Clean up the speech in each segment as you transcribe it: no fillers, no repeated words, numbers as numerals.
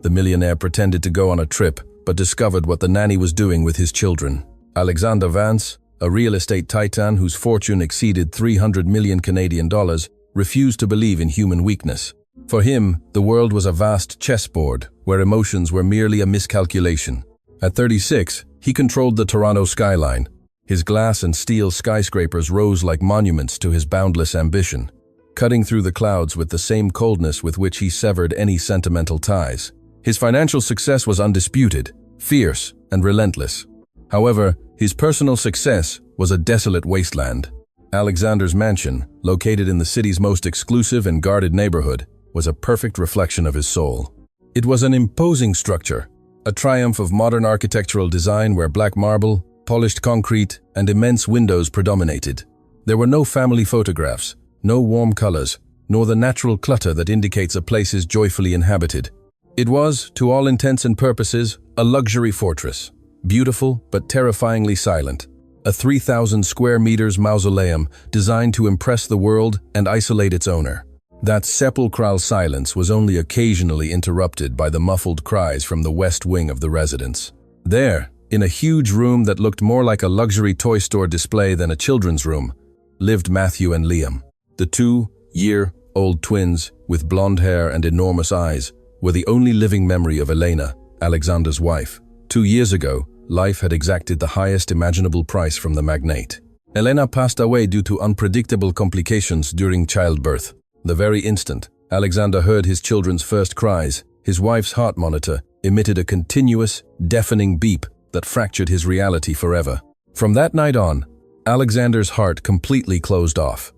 The millionaire pretended to go on a trip, but discovered what the nanny was doing with his children. Alexander Vance, a real estate titan whose fortune exceeded 300 million Canadian dollars, refused to believe in human weakness. For him, the world was a vast chessboard, where emotions were merely a miscalculation. At 36, he controlled the Toronto skyline. His glass and steel skyscrapers rose like monuments to his boundless ambition, cutting through the clouds with the same coldness with which he severed any sentimental ties. His financial success was undisputed, fierce, and relentless. However, his personal success was a desolate wasteland. Alexander's mansion, located in the city's most exclusive and guarded neighborhood, was a perfect reflection of his soul. It was an imposing structure, a triumph of modern architectural design where black marble, polished concrete, and immense windows predominated. There were no family photographs, no warm colors, nor the natural clutter that indicates a place is joyfully inhabited. It was, to all intents and purposes, a luxury fortress, beautiful but terrifyingly silent, a 3,000 square meters mausoleum designed to impress the world and isolate its owner. That sepulchral silence was only occasionally interrupted by the muffled cries from the west wing of the residence. There, in a huge room that looked more like a luxury toy store display than a children's room, lived Matthew and Liam. The 2-year-old twins, with blonde hair and enormous eyes, were the only living memory of Elena, Alexander's wife. 2 years ago, life had exacted the highest imaginable price from the magnate. Elena passed away due to unpredictable complications during childbirth. The very instant Alexander heard his children's first cries, his wife's heart monitor emitted a continuous, deafening beep that fractured his reality forever. From that night on, Alexander's heart completely closed off.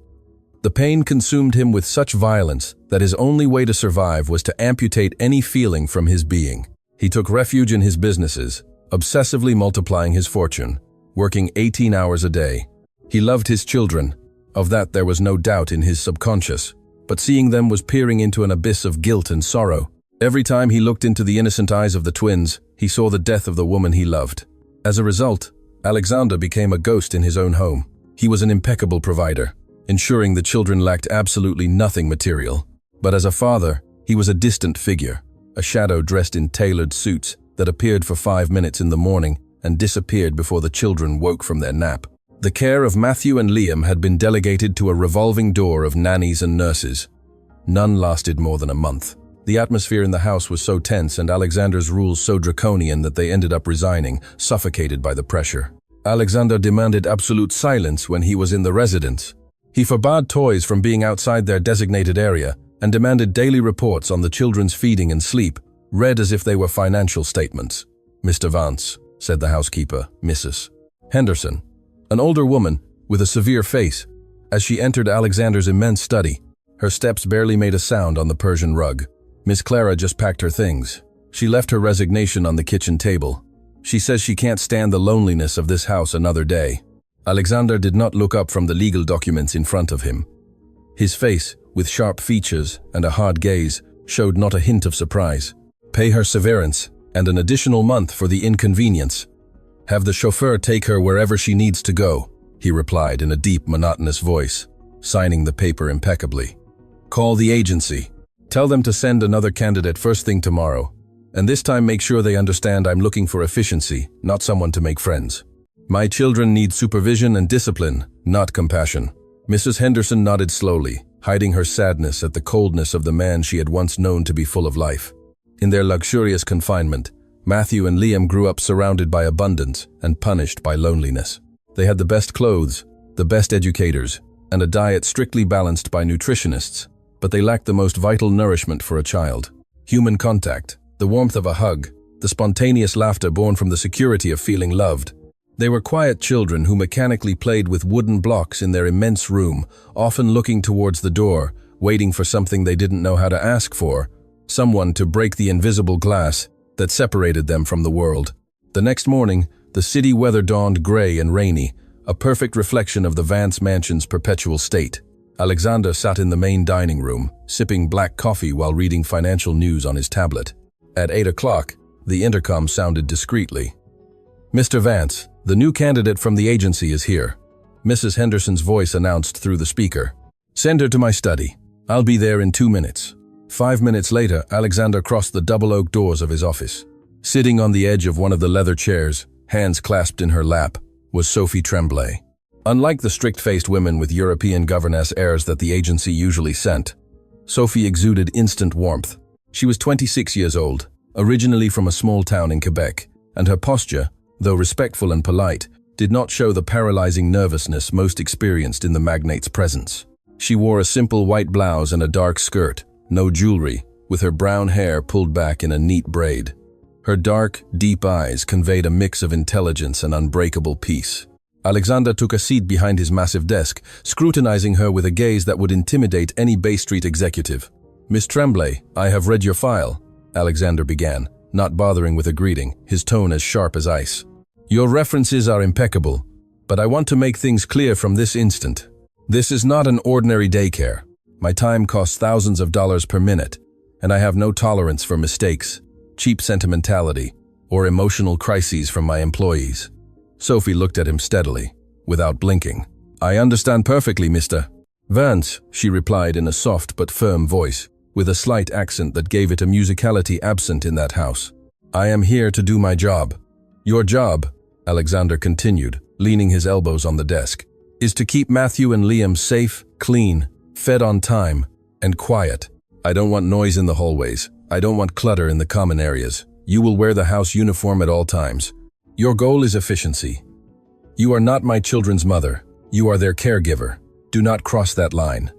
The pain consumed him with such violence that his only way to survive was to amputate any feeling from his being. He took refuge in his businesses, obsessively multiplying his fortune, working 18 hours a day. He loved his children, of that there was no doubt in his subconscious, but seeing them was peering into an abyss of guilt and sorrow. Every time he looked into the innocent eyes of the twins, he saw the death of the woman he loved. As a result, Alexander became a ghost in his own home. He was an impeccable provider, ensuring the children lacked absolutely nothing material. But as a father, he was a distant figure, a shadow dressed in tailored suits that appeared for 5 minutes in the morning and disappeared before the children woke from their nap. The care of Matthew and Liam had been delegated to a revolving door of nannies and nurses. None lasted more than a month. The atmosphere in the house was so tense and Alexander's rules so draconian that they ended up resigning, suffocated by the pressure. Alexander demanded absolute silence when he was in the residence. He forbade toys from being outside their designated area and demanded daily reports on the children's feeding and sleep, read as if they were financial statements. "Mr. Vance," said the housekeeper, Mrs. Henderson, an older woman with a severe face. As she entered Alexander's immense study, her steps barely made a sound on the Persian rug. Miss Clara just packed her things. She left her resignation on the kitchen table. She says she can't stand the loneliness of this house another day. Alexander did not look up from the legal documents in front of him. His face, with sharp features and a hard gaze, showed not a hint of surprise. "Pay her severance and an additional month for the inconvenience. Have the chauffeur take her wherever she needs to go," he replied in a deep, monotonous voice, signing the paper impeccably. "Call the agency. Tell them to send another candidate first thing tomorrow. And this time make sure they understand I'm looking for efficiency, not someone to make friends. My children need supervision and discipline, not compassion." Mrs. Henderson nodded slowly, hiding her sadness at the coldness of the man she had once known to be full of life. In their luxurious confinement, Matthew and Liam grew up surrounded by abundance and punished by loneliness. They had the best clothes, the best educators, and a diet strictly balanced by nutritionists, but they lacked the most vital nourishment for a child: human contact, the warmth of a hug, the spontaneous laughter born from the security of feeling loved. They were quiet children who mechanically played with wooden blocks in their immense room, often looking towards the door, waiting for something they didn't know how to ask for, someone to break the invisible glass that separated them from the world. The next morning, the city weather dawned gray and rainy, a perfect reflection of the Vance mansion's perpetual state. Alexander sat in the main dining room, sipping black coffee while reading financial news on his tablet. At 8 o'clock, the intercom sounded discreetly. "Mr. Vance, the new candidate from the agency is here," Mrs. Henderson's voice announced through the speaker. "Send her to my study. I'll be there in 2 minutes. 5 minutes later, Alexander crossed the double oak doors of his office. Sitting on the edge of one of the leather chairs, hands clasped in her lap, was Sophie Tremblay. Unlike the strict-faced women with European governess airs that the agency usually sent, Sophie exuded instant warmth. She was 26 years old, originally from a small town in Quebec, and her posture, though respectful and polite, did not show the paralyzing nervousness most experienced in the magnate's presence. She wore a simple white blouse and a dark skirt, no jewelry, with her brown hair pulled back in a neat braid. Her dark, deep eyes conveyed a mix of intelligence and unbreakable peace. Alexander took a seat behind his massive desk, scrutinizing her with a gaze that would intimidate any Bay Street executive. "Miss Tremblay, I have read your file," Alexander began, not bothering with a greeting, his tone as sharp as ice. "Your references are impeccable, but I want to make things clear from this instant. This is not an ordinary daycare. My time costs thousands of dollars per minute, and I have no tolerance for mistakes, cheap sentimentality, or emotional crises from my employees." Sophie looked at him steadily, without blinking. "I understand perfectly, Mr. Vance," she replied in a soft but firm voice, with a slight accent that gave it a musicality absent in that house. "I am here to do my job." "Your job," Alexander continued, leaning his elbows on the desk, "is to keep Matthew and Liam safe, clean, fed on time, and quiet. I don't want noise in the hallways. I don't want clutter in the common areas. You will wear the house uniform at all times. Your goal is efficiency. You are not my children's mother. You are their caregiver. Do not cross that line.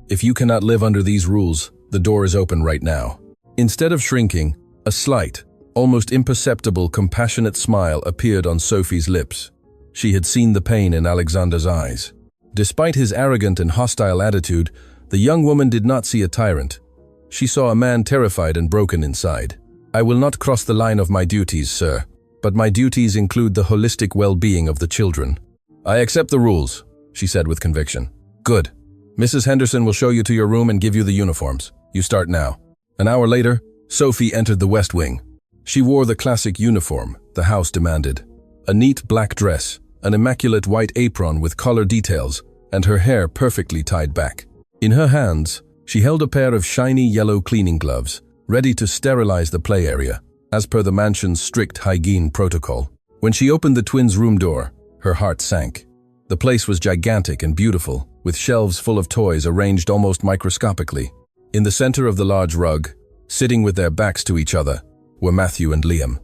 If you cannot live under these rules, the door is open right now." Instead of shrinking, a slight, almost imperceptible, compassionate smile appeared on Sophie's lips. She had seen the pain in Alexander's eyes. Despite his arrogant and hostile attitude, the young woman did not see a tyrant. She saw a man terrified and broken inside. "I will not cross the line of my duties, sir, but my duties include the holistic well-being of the children." "I accept the rules," she said with conviction. "Good. Mrs. Henderson will show you to your room and give you the uniforms. You start now." An hour later, Sophie entered the West Wing. She wore the classic uniform the house demanded. A neat black dress, an immaculate white apron with collar details, and her hair perfectly tied back. In her hands, she held a pair of shiny yellow cleaning gloves, ready to sterilize the play area, as per the mansion's strict hygiene protocol. When she opened the twins' room door, her heart sank. The place was gigantic and beautiful, with shelves full of toys arranged almost microscopically. In the center of the large rug, sitting with their backs to each other, were Matthew and Liam.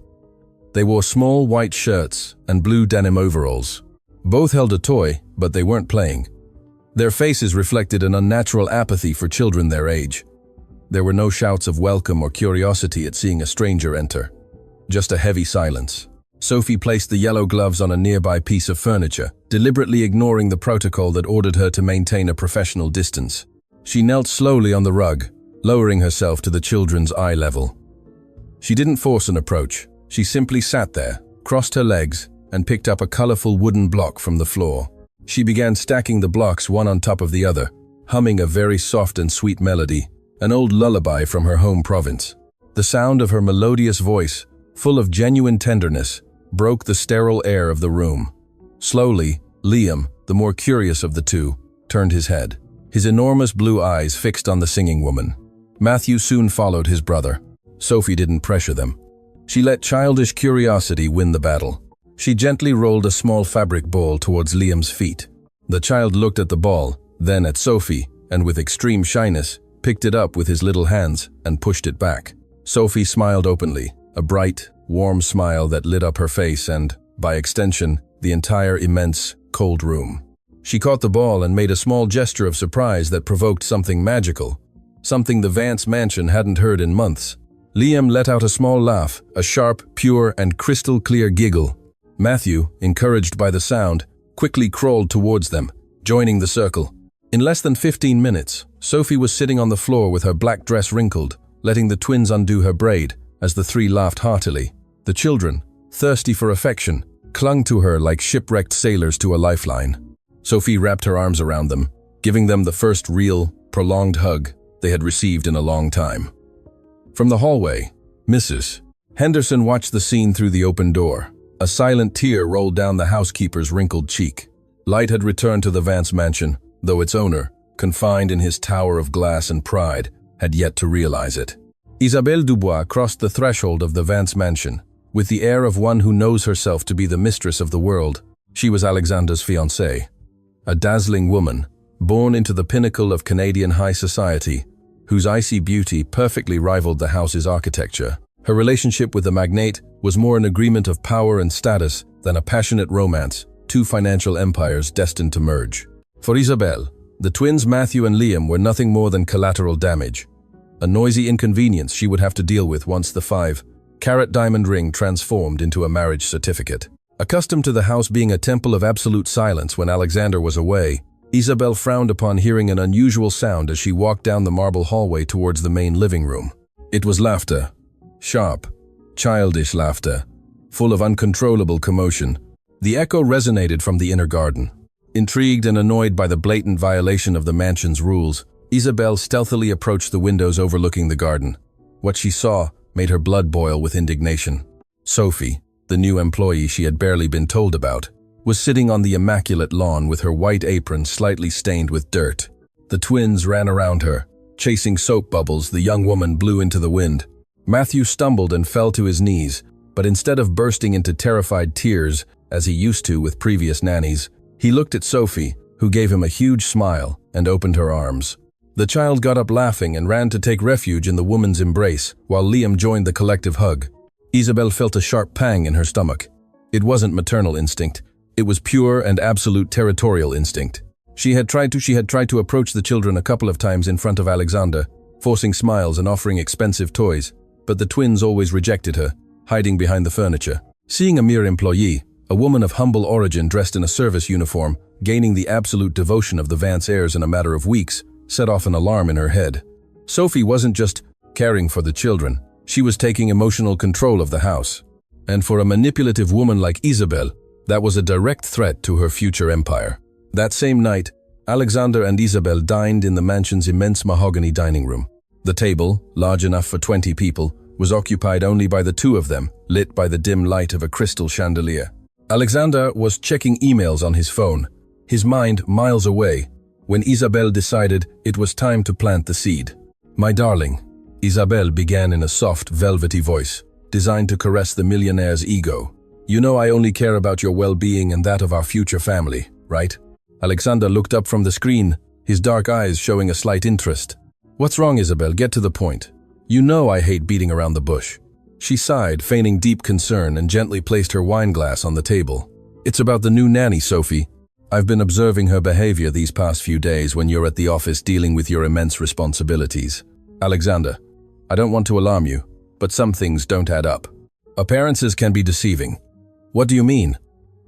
They wore small white shirts and blue denim overalls. Both held a toy, but they weren't playing. Their faces reflected an unnatural apathy for children their age. There were no shouts of welcome or curiosity at seeing a stranger enter. Just a heavy silence. Sophie placed the yellow gloves on a nearby piece of furniture, deliberately ignoring the protocol that ordered her to maintain a professional distance. She knelt slowly on the rug, lowering herself to the children's eye level. She didn't force an approach. She simply sat there, crossed her legs, and picked up a colorful wooden block from the floor. She began stacking the blocks one on top of the other, humming a very soft and sweet melody, an old lullaby from her home province. The sound of her melodious voice, full of genuine tenderness, broke the sterile air of the room. Slowly, Liam, the more curious of the two, turned his head, his enormous blue eyes fixed on the singing woman. Matthew soon followed his brother. Sophie didn't pressure them. She let childish curiosity win the battle. She gently rolled a small fabric ball towards Liam's feet. The child looked at the ball, then at Sophie, and with extreme shyness, picked it up with his little hands and pushed it back. Sophie smiled openly, a bright, warm smile that lit up her face and, by extension, the entire immense, cold room. She caught the ball and made a small gesture of surprise that provoked something magical, something the Vance mansion hadn't heard in months. Liam let out a small laugh, a sharp, pure, and crystal-clear giggle. Matthew, encouraged by the sound, quickly crawled towards them, joining the circle. In less than 15 minutes, Sophie was sitting on the floor with her black dress wrinkled, letting the twins undo her braid, as the three laughed heartily. The children, thirsty for affection, clung to her like shipwrecked sailors to a lifeline. Sophie wrapped her arms around them, giving them the first real, prolonged hug they had received in a long time. From the hallway, Mrs. Henderson watched the scene through the open door. A silent tear rolled down the housekeeper's wrinkled cheek. Light had returned to the Vance mansion, though its owner, confined in his tower of glass and pride, had yet to realize it. Isabelle Dubois crossed the threshold of the Vance mansion. With the air of one who knows herself to be the mistress of the world, she was Alexander's fiancée. A dazzling woman, born into the pinnacle of Canadian high society, whose icy beauty perfectly rivaled the house's architecture. Her relationship with the magnate was more an agreement of power and status than a passionate romance, two financial empires destined to merge. For Isabelle, the twins Matthew and Liam were nothing more than collateral damage, a noisy inconvenience she would have to deal with once the 5-carat diamond ring transformed into a marriage certificate. Accustomed to the house being a temple of absolute silence when Alexander was away, Isabelle frowned upon hearing an unusual sound as she walked down the marble hallway towards the main living room. It was laughter. Sharp, childish laughter, full of uncontrollable commotion. The echo resonated from the inner garden. Intrigued and annoyed by the blatant violation of the mansion's rules, Isabelle stealthily approached the windows overlooking the garden. What she saw made her blood boil with indignation. Sophie, the new employee she had barely been told about, was sitting on the immaculate lawn with her white apron slightly stained with dirt. The twins ran around her. Chasing soap bubbles, the young woman blew into the wind. Matthew stumbled and fell to his knees, but instead of bursting into terrified tears, as he used to with previous nannies, he looked at Sophie, who gave him a huge smile and opened her arms. The child got up laughing and ran to take refuge in the woman's embrace, while Liam joined the collective hug. Isabelle felt a sharp pang in her stomach. It wasn't maternal instinct. It was pure and absolute territorial instinct. She had tried to approach the children a couple of times in front of Alexander, forcing smiles and offering expensive toys, but the twins always rejected her, hiding behind the furniture. Seeing a mere employee, a woman of humble origin dressed in a service uniform, gaining the absolute devotion of the Vance heirs in a matter of weeks, set off an alarm in her head. Sophie wasn't just caring for the children, she was taking emotional control of the house. And for a manipulative woman like Isabelle, that was a direct threat to her future empire. That same night, Alexander and Isabelle dined in the mansion's immense mahogany dining room. The table, large enough for 20 people, was occupied only by the two of them, lit by the dim light of a crystal chandelier. Alexander was checking emails on his phone, his mind miles away, when Isabelle decided it was time to plant the seed. "My darling," Isabelle began in a soft, velvety voice, designed to caress the millionaire's ego. "You know I only care about your well-being and that of our future family, right?" Alexander looked up from the screen, his dark eyes showing a slight interest. "What's wrong, Isabelle? Get to the point. You know I hate beating around the bush." She sighed, feigning deep concern, and gently placed her wine glass on the table. "It's about the new nanny, Sophie. I've been observing her behavior these past few days when you're at the office dealing with your immense responsibilities. Alexander, I don't want to alarm you, but some things don't add up. Appearances can be deceiving." "What do you mean?"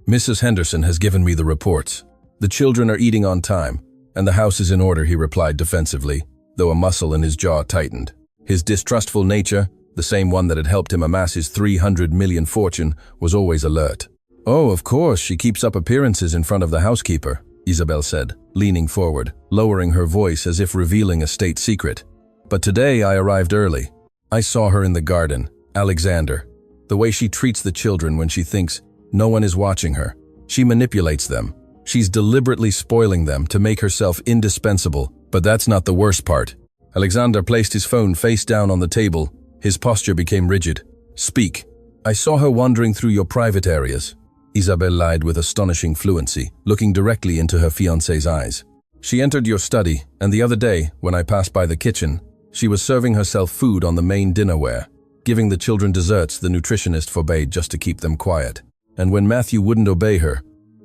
"Mrs. Henderson has given me the reports. The children are eating on time, and the house is in order," he replied defensively, though a muscle in his jaw tightened. His distrustful nature, the same one that had helped him amass his 300 million fortune, was always alert. "Oh, of course, she keeps up appearances in front of the housekeeper," Isabelle said, leaning forward, lowering her voice as if revealing a state secret. "But today I arrived early. I saw her in the garden, Alexander. The way she treats the children when she thinks no one is watching her. She manipulates them. She's deliberately spoiling them to make herself indispensable. But that's not the worst part." Alexander placed his phone face down on the table. His posture became rigid. "Speak." "I saw her wandering through your private areas," Isabelle lied with astonishing fluency, looking directly into her fiancé's eyes. "She entered your study, and the other day, when I passed by the kitchen, she was serving herself food on the main dinnerware, giving the children desserts the nutritionist forbade just to keep them quiet. And when Matthew wouldn't obey her,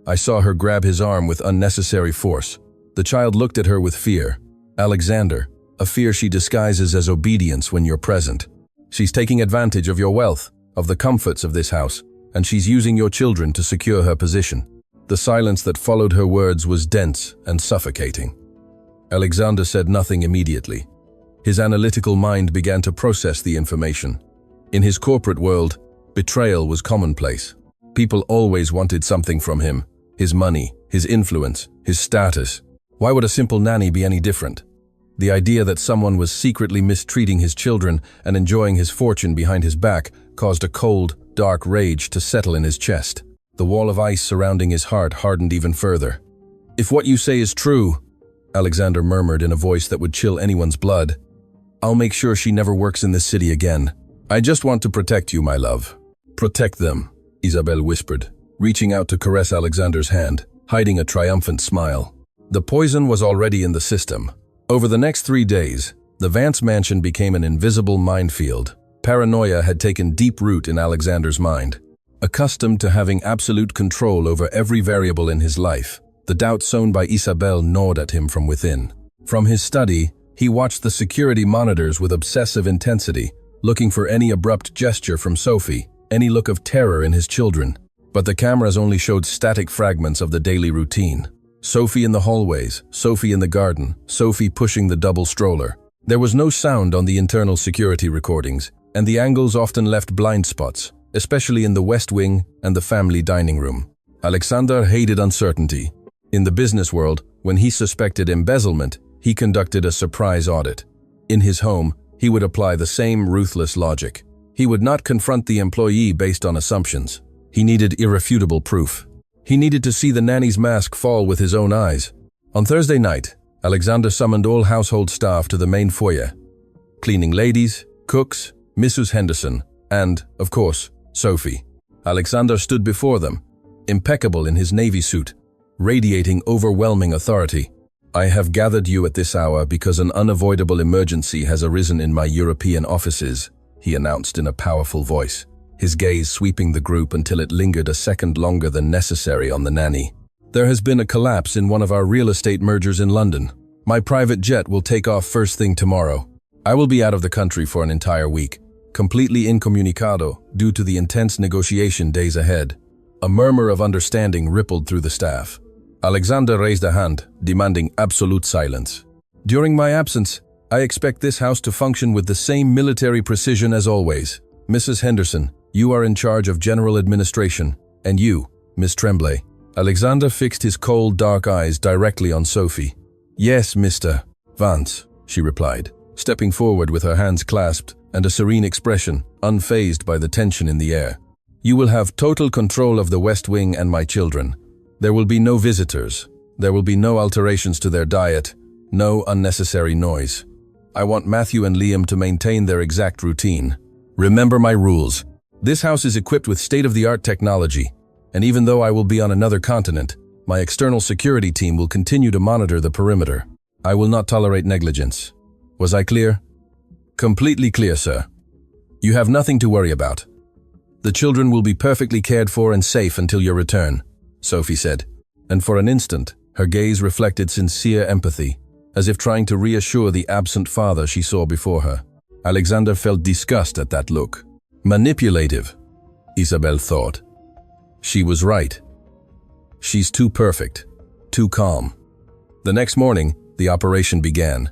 I saw her grab his arm with unnecessary force. The child looked at her with fear. Alexander, a fear she disguises as obedience when you're present. She's taking advantage of your wealth, of the comforts of this house, and she's using your children to secure her position." The silence that followed her words was dense and suffocating. Alexander said nothing immediately. His analytical mind began to process the information. In his corporate world, betrayal was commonplace. People always wanted something from him: his money, his influence, his status. Why would a simple nanny be any different? The idea that someone was secretly mistreating his children and enjoying his fortune behind his back caused a cold, dark rage to settle in his chest. The wall of ice surrounding his heart hardened even further. "If what you say is true," Alexander murmured in a voice that would chill anyone's blood, I'll make sure she never works in this city again. I just want to protect you, my love." "Protect them," Isabel whispered, reaching out to caress Alexander's hand, hiding a triumphant smile. The poison was already in the system. Over the next 3 days, the Vance mansion became an invisible minefield. Paranoia had taken deep root in Alexander's mind. Accustomed to having absolute control over every variable in his life, the doubt sown by Isabel gnawed at him from within. From his study, he watched the security monitors with obsessive intensity, looking for any abrupt gesture from Sophie, any look of terror in his children. But the cameras only showed static fragments of the daily routine. Sophie in the hallways, Sophie in the garden, Sophie pushing the double stroller. There was no sound on the internal security recordings, and the angles often left blind spots, especially in the West Wing and the family dining room. Alexander hated uncertainty. In the business world, when he suspected embezzlement, he conducted a surprise audit. In his home, he would apply the same ruthless logic. He would not confront the employee based on assumptions. He needed irrefutable proof. He needed to see the nanny's mask fall with his own eyes. On Thursday night, Alexander summoned all household staff to the main foyer. Cleaning ladies, cooks, Mrs. Henderson, and, of course, Sophie. Alexander stood before them, impeccable in his navy suit, radiating overwhelming authority. "I have gathered you at this hour because an unavoidable emergency has arisen in my European offices," he announced in a powerful voice, his gaze sweeping the group until it lingered a second longer than necessary on the nanny. "There has been a collapse in one of our real estate mergers in London. My private jet will take off first thing tomorrow. I will be out of the country for an entire week, completely incommunicado due to the intense negotiation days ahead." A murmur of understanding rippled through the staff. Alexander raised a hand, demanding absolute silence. "During my absence, I expect this house to function with the same military precision as always. Mrs. Henderson, you are in charge of general administration, and you, Miss Tremblay." Alexander fixed his cold, dark eyes directly on Sophie. "Yes, Mr. Vance," she replied, stepping forward with her hands clasped and a serene expression, unfazed by the tension in the air. "You will have total control of the West Wing and my children. There will be no visitors. There will be no alterations to their diet, no unnecessary noise. I want Matthew and Liam to maintain their exact routine. Remember my rules. This house is equipped with state-of-the-art technology, and even though I will be on another continent, my external security team will continue to monitor the perimeter. I will not tolerate negligence. Was I clear?" "Completely clear, sir. You have nothing to worry about. The children will be perfectly cared for and safe until your return," Sophie said, and for an instant, her gaze reflected sincere empathy, as if trying to reassure the absent father she saw before her. Alexander felt disgust at that look. Manipulative, Isabel thought. She was right. She's too perfect, too calm. The next morning, the operation began.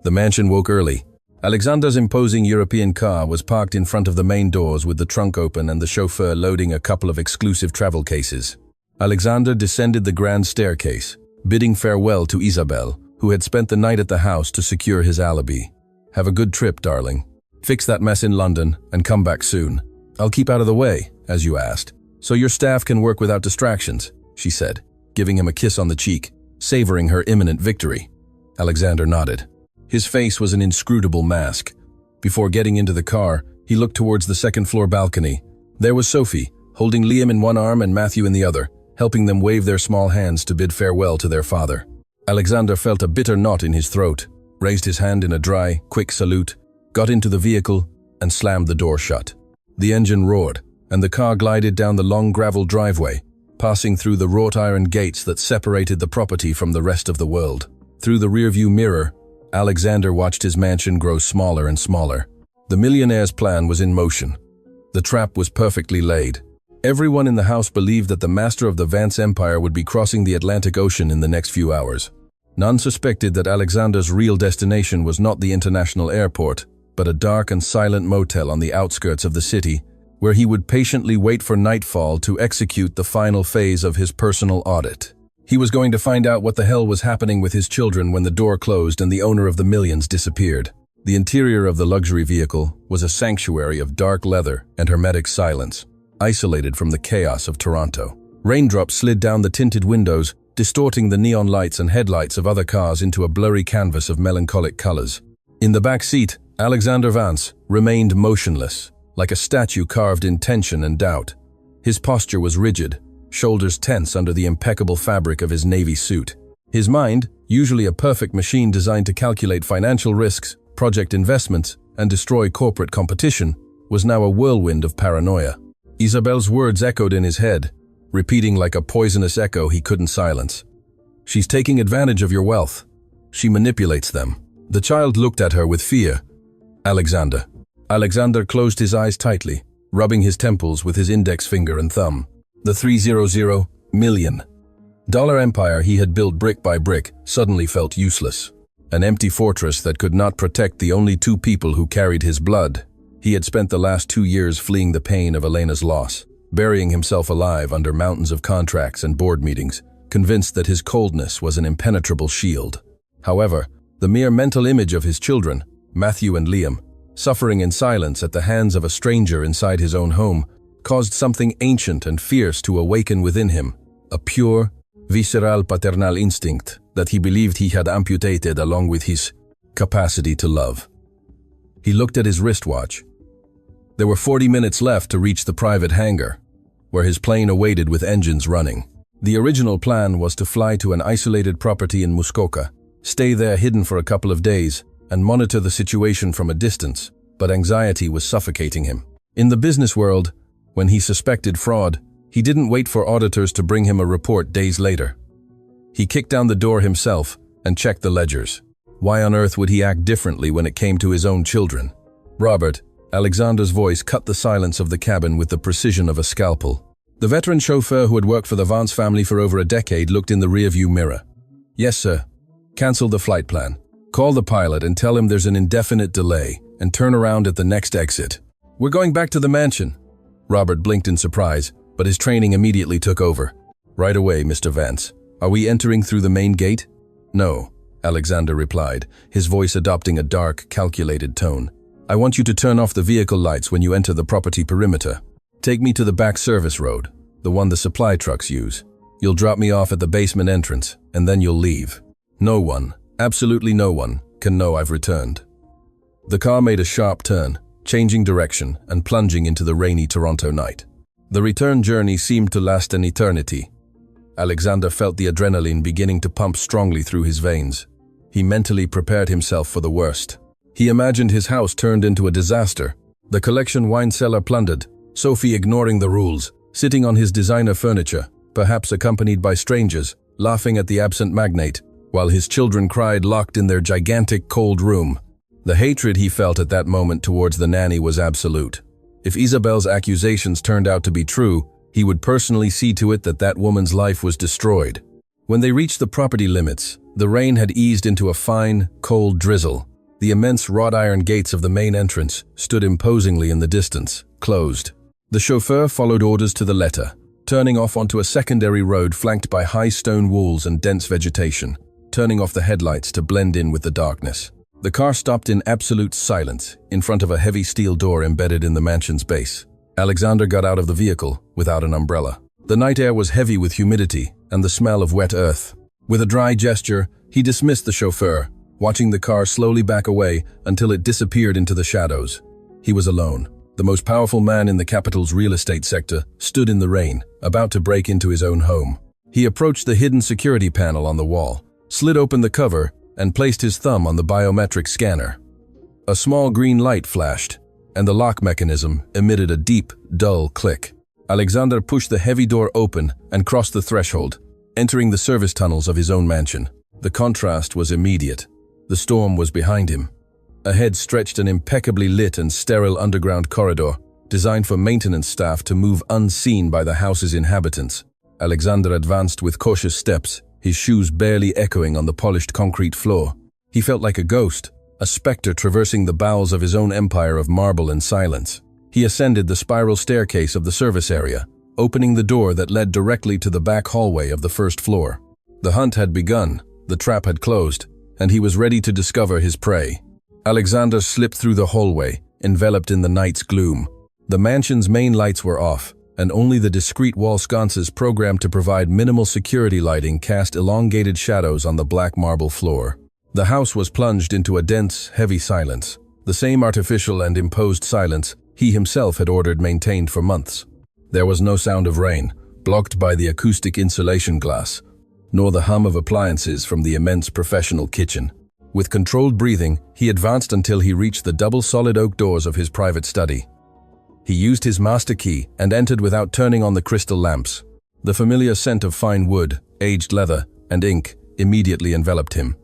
The mansion woke early. Alexander's imposing European car was parked in front of the main doors with the trunk open and the chauffeur loading a couple of exclusive travel cases. Alexander descended the grand staircase, bidding farewell to Isabel, who had spent the night at the house to secure his alibi. "Have a good trip, darling. Fix that mess in London and come back soon. I'll keep out of the way, as you asked, so your staff can work without distractions," she said, giving him a kiss on the cheek, savoring her imminent victory. Alexander nodded. His face was an inscrutable mask. Before getting into the car, he looked towards the second-floor balcony. There was Sophie, holding Liam in one arm and Matthew in the other, helping them wave their small hands to bid farewell to their father. Alexander felt a bitter knot in his throat, raised his hand in a dry, quick salute, got into the vehicle, and slammed the door shut. The engine roared, and the car glided down the long gravel driveway, passing through the wrought iron gates that separated the property from the rest of the world. Through the rearview mirror, Alexander watched his mansion grow smaller and smaller. The millionaire's plan was in motion. The trap was perfectly laid. Everyone in the house believed that the master of the Vance Empire would be crossing the Atlantic Ocean in the next few hours. None suspected that Alexander's real destination was not the international airport, but a dark and silent motel on the outskirts of the city, where he would patiently wait for nightfall to execute the final phase of his personal audit. He was going to find out what the hell was happening with his children when the door closed and the owner of the millions disappeared. The interior of the luxury vehicle was a sanctuary of dark leather and hermetic silence, isolated from the chaos of Toronto. Raindrops slid down the tinted windows, distorting the neon lights and headlights of other cars into a blurry canvas of melancholic colors. In the back seat, Alexander Vance remained motionless, like a statue carved in tension and doubt. His posture was rigid, shoulders tense under the impeccable fabric of his navy suit. His mind, usually a perfect machine designed to calculate financial risks, project investments, and destroy corporate competition, was now a whirlwind of paranoia. Isabel's words echoed in his head, repeating like a poisonous echo he couldn't silence. "She's taking advantage of your wealth. She manipulates them." The child looked at her with fear. Alexander closed his eyes tightly, rubbing his temples with his index finger and thumb. The $300 million empire he had built brick by brick suddenly felt useless. An empty fortress that could not protect the only two people who carried his blood. He had spent the last 2 years fleeing the pain of Elena's loss, burying himself alive under mountains of contracts and board meetings, convinced that his coldness was an impenetrable shield. However, the mere mental image of his children, Matthew and Liam, suffering in silence at the hands of a stranger inside his own home, caused something ancient and fierce to awaken within him, a pure, visceral paternal instinct that he believed he had amputated along with his capacity to love. He looked at his wristwatch. There were 40 minutes left to reach the private hangar, where his plane awaited with engines running. The original plan was to fly to an isolated property in Muskoka, stay there hidden for a couple of days, and monitor the situation from a distance, but anxiety was suffocating him. In the business world, when he suspected fraud, he didn't wait for auditors to bring him a report days later. He kicked down the door himself and checked the ledgers. Why on earth would he act differently when it came to his own children? "Robert," Alexander's voice cut the silence of the cabin with the precision of a scalpel. The veteran chauffeur who had worked for the Vance family for over a decade looked in the rearview mirror. "Yes, sir. Cancel the flight plan. Call the pilot and tell him there's an indefinite delay, and turn around at the next exit." "We're going back to the mansion." Robert blinked in surprise, but his training immediately took over. "Right away, Mr. Vance. Are we entering through the main gate?" "No," Alexander replied, his voice adopting a dark, calculated tone. "I want you to turn off the vehicle lights when you enter the property perimeter. Take me to the back service road, the one the supply trucks use. You'll drop me off at the basement entrance, and then you'll leave. No one, absolutely no one, can know I've returned." The car made a sharp turn, changing direction and plunging into the rainy Toronto night. The return journey seemed to last an eternity. Alexander felt the adrenaline beginning to pump strongly through his veins. He mentally prepared himself for the worst. He imagined his house turned into a disaster, the collection wine cellar plundered, Sophie ignoring the rules, sitting on his designer furniture, perhaps accompanied by strangers, laughing at the absent magnate, while his children cried locked in their gigantic cold room. The hatred he felt at that moment towards the nanny was absolute. If Isabel's accusations turned out to be true, he would personally see to it that that woman's life was destroyed. When they reached the property limits, the rain had eased into a fine, cold drizzle. The immense wrought iron gates of the main entrance stood imposingly in the distance, closed. The chauffeur followed orders to the letter, turning off onto a secondary road flanked by high stone walls and dense vegetation, turning off the headlights to blend in with the darkness. The car stopped in absolute silence, in front of a heavy steel door embedded in the mansion's base. Alexander got out of the vehicle without an umbrella. The night air was heavy with humidity and the smell of wet earth. With a dry gesture, he dismissed the chauffeur, watching the car slowly back away until it disappeared into the shadows. He was alone. The most powerful man in the capital's real estate sector stood in the rain, about to break into his own home. He approached the hidden security panel on the wall, slid open the cover, and placed his thumb on the biometric scanner. A small green light flashed, and the lock mechanism emitted a deep, dull click. Alexander pushed the heavy door open and crossed the threshold, entering the service tunnels of his own mansion. The contrast was immediate. The storm was behind him. Ahead stretched an impeccably lit and sterile underground corridor, designed for maintenance staff to move unseen by the house's inhabitants. Alexander advanced with cautious steps, his shoes barely echoing on the polished concrete floor. He felt like a ghost, a specter traversing the bowels of his own empire of marble and silence. He ascended the spiral staircase of the service area, opening the door that led directly to the back hallway of the first floor. The hunt had begun, the trap had closed, and he was ready to discover his prey. Alexander slipped through the hallway, enveloped in the night's gloom. The mansion's main lights were off, and only the discreet wall sconces programmed to provide minimal security lighting cast elongated shadows on the black marble floor. The house was plunged into a dense, heavy silence. The same artificial and imposed silence he himself had ordered maintained for months. There was no sound of rain, blocked by the acoustic insulation glass, nor the hum of appliances from the immense professional kitchen. With controlled breathing, he advanced until he reached the double solid oak doors of his private study. He used his master key and entered without turning on the crystal lamps. The familiar scent of fine wood, aged leather, and ink immediately enveloped him.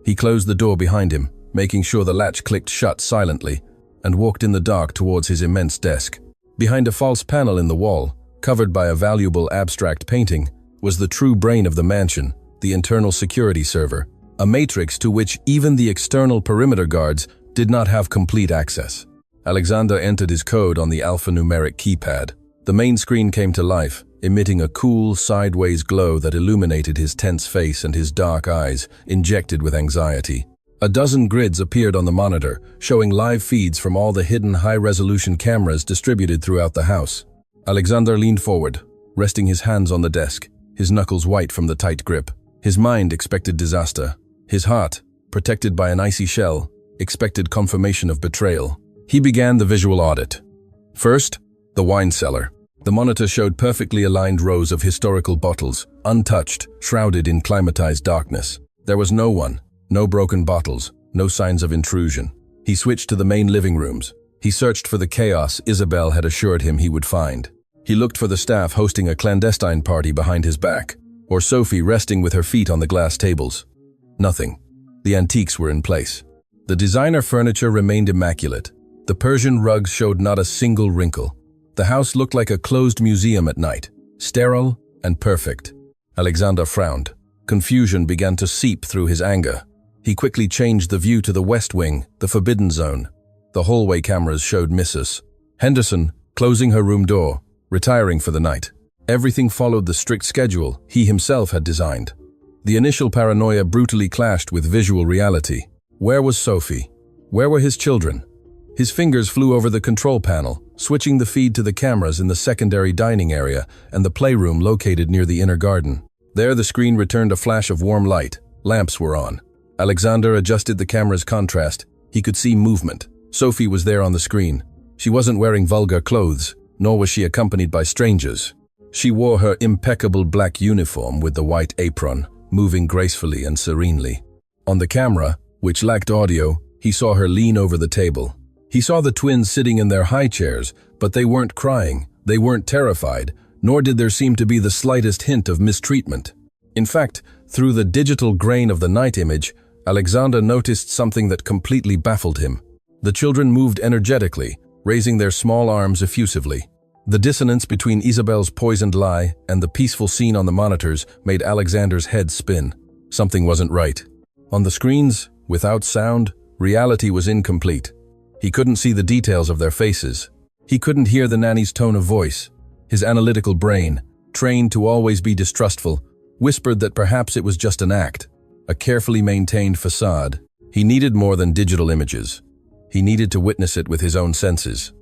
He closed the door behind him, making sure the latch clicked shut silently, and walked in the dark towards his immense desk. Behind a false panel in the wall, covered by a valuable abstract painting, was the true brain of the mansion, the internal security server, a matrix to which even the external perimeter guards did not have complete access. Alexander entered his code on the alphanumeric keypad. The main screen came to life, emitting a cool, sideways glow that illuminated his tense face and his dark eyes, injected with anxiety. A dozen grids appeared on the monitor, showing live feeds from all the hidden high-resolution cameras distributed throughout the house. Alexander leaned forward, resting his hands on the desk, his knuckles white from the tight grip. His mind expected disaster. His heart, protected by an icy shell, expected confirmation of betrayal. He began the visual audit. First, the wine cellar. The monitor showed perfectly aligned rows of historical bottles, untouched, shrouded in climatized darkness. There was no one, no broken bottles, no signs of intrusion. He switched to the main living rooms. He searched for the chaos Isabel had assured him he would find. He looked for the staff hosting a clandestine party behind his back, or Sophie resting with her feet on the glass tables. Nothing. The antiques were in place. The designer furniture remained immaculate. The Persian rugs showed not a single wrinkle. The house looked like a closed museum at night, sterile and perfect. Alexander frowned. Confusion began to seep through his anger. He quickly changed the view to the west wing, the forbidden zone. The hallway cameras showed Mrs. Henderson closing her room door, retiring for the night. Everything followed the strict schedule he himself had designed. The initial paranoia brutally clashed with visual reality. Where was Sophie? Where were his children? His fingers flew over the control panel, switching the feed to the cameras in the secondary dining area and the playroom located near the inner garden. There the screen returned a flash of warm light. Lamps were on. Alexander adjusted the camera's contrast. He could see movement. Sophie was there on the screen. She wasn't wearing vulgar clothes, nor was she accompanied by strangers. She wore her impeccable black uniform with the white apron, moving gracefully and serenely. On the camera, which lacked audio, he saw her lean over the table. He saw the twins sitting in their high chairs, but they weren't crying, they weren't terrified, nor did there seem to be the slightest hint of mistreatment. In fact, through the digital grain of the night image, Alexander noticed something that completely baffled him. The children moved energetically, raising their small arms effusively. The dissonance between Isabel's poisoned lie and the peaceful scene on the monitors made Alexander's head spin. Something wasn't right. On the screens, without sound, reality was incomplete. He couldn't see the details of their faces. He couldn't hear the nanny's tone of voice. His analytical brain, trained to always be distrustful, whispered that perhaps it was just an act, a carefully maintained facade. He needed more than digital images. He needed to witness it with his own senses.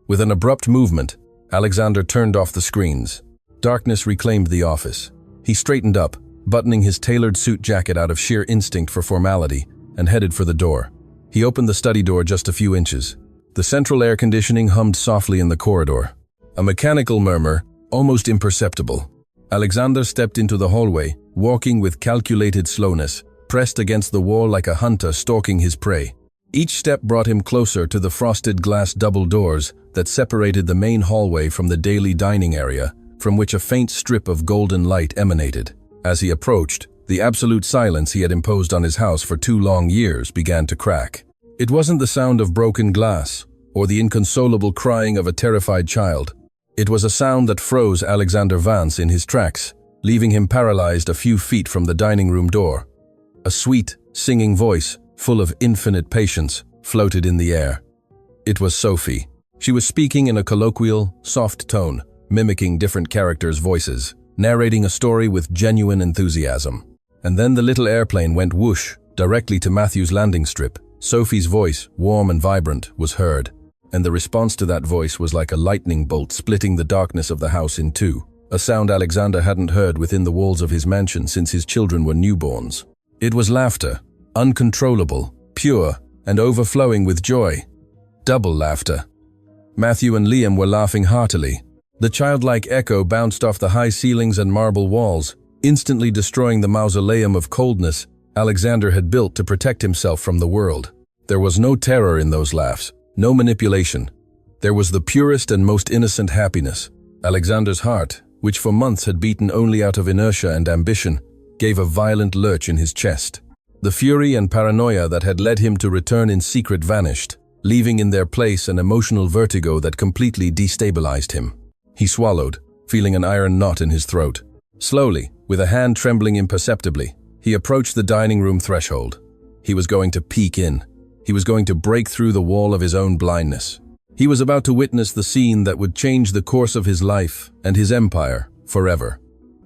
With an abrupt movement, Alexander turned off the screens. Darkness reclaimed the office. He straightened up, buttoning his tailored suit jacket out of sheer instinct for formality, and headed for the door. He opened the study door just a few inches. The central air conditioning hummed softly in the corridor. A mechanical murmur, almost imperceptible. Alexander stepped into the hallway, walking with calculated slowness, pressed against the wall like a hunter stalking his prey. Each step brought him closer to the frosted glass double doors that separated the main hallway from the daily dining area, from which a faint strip of golden light emanated. As he approached, the absolute silence he had imposed on his house for 2 long years began to crack. It wasn't the sound of broken glass, or the inconsolable crying of a terrified child. It was a sound that froze Alexander Vance in his tracks, leaving him paralyzed a few feet from the dining room door. A sweet, singing voice, full of infinite patience, floated in the air. It was Sophie. She was speaking in a colloquial, soft tone, mimicking different characters' voices, narrating a story with genuine enthusiasm. And then the little airplane went whoosh, directly to Matthew's landing strip. Sophie's voice, warm and vibrant, was heard, and the response to that voice was like a lightning bolt splitting the darkness of the house in two, a sound Alexander hadn't heard within the walls of his mansion since his children were newborns. It was laughter, uncontrollable, pure, and overflowing with joy. Double laughter. Matthew and Liam were laughing heartily. The childlike echo bounced off the high ceilings and marble walls, instantly destroying the mausoleum of coldness Alexander had built to protect himself from the world. There was no terror in those laughs, no manipulation. There was the purest and most innocent happiness. Alexander's heart, which for months had beaten only out of inertia and ambition, gave a violent lurch in his chest. The fury and paranoia that had led him to return in secret vanished, leaving in their place an emotional vertigo that completely destabilized him. He swallowed, feeling an iron knot in his throat. Slowly, with a hand trembling imperceptibly, he approached the dining room threshold. He was going to peek in. He was going to break through the wall of his own blindness. He was about to witness the scene that would change the course of his life and his empire forever.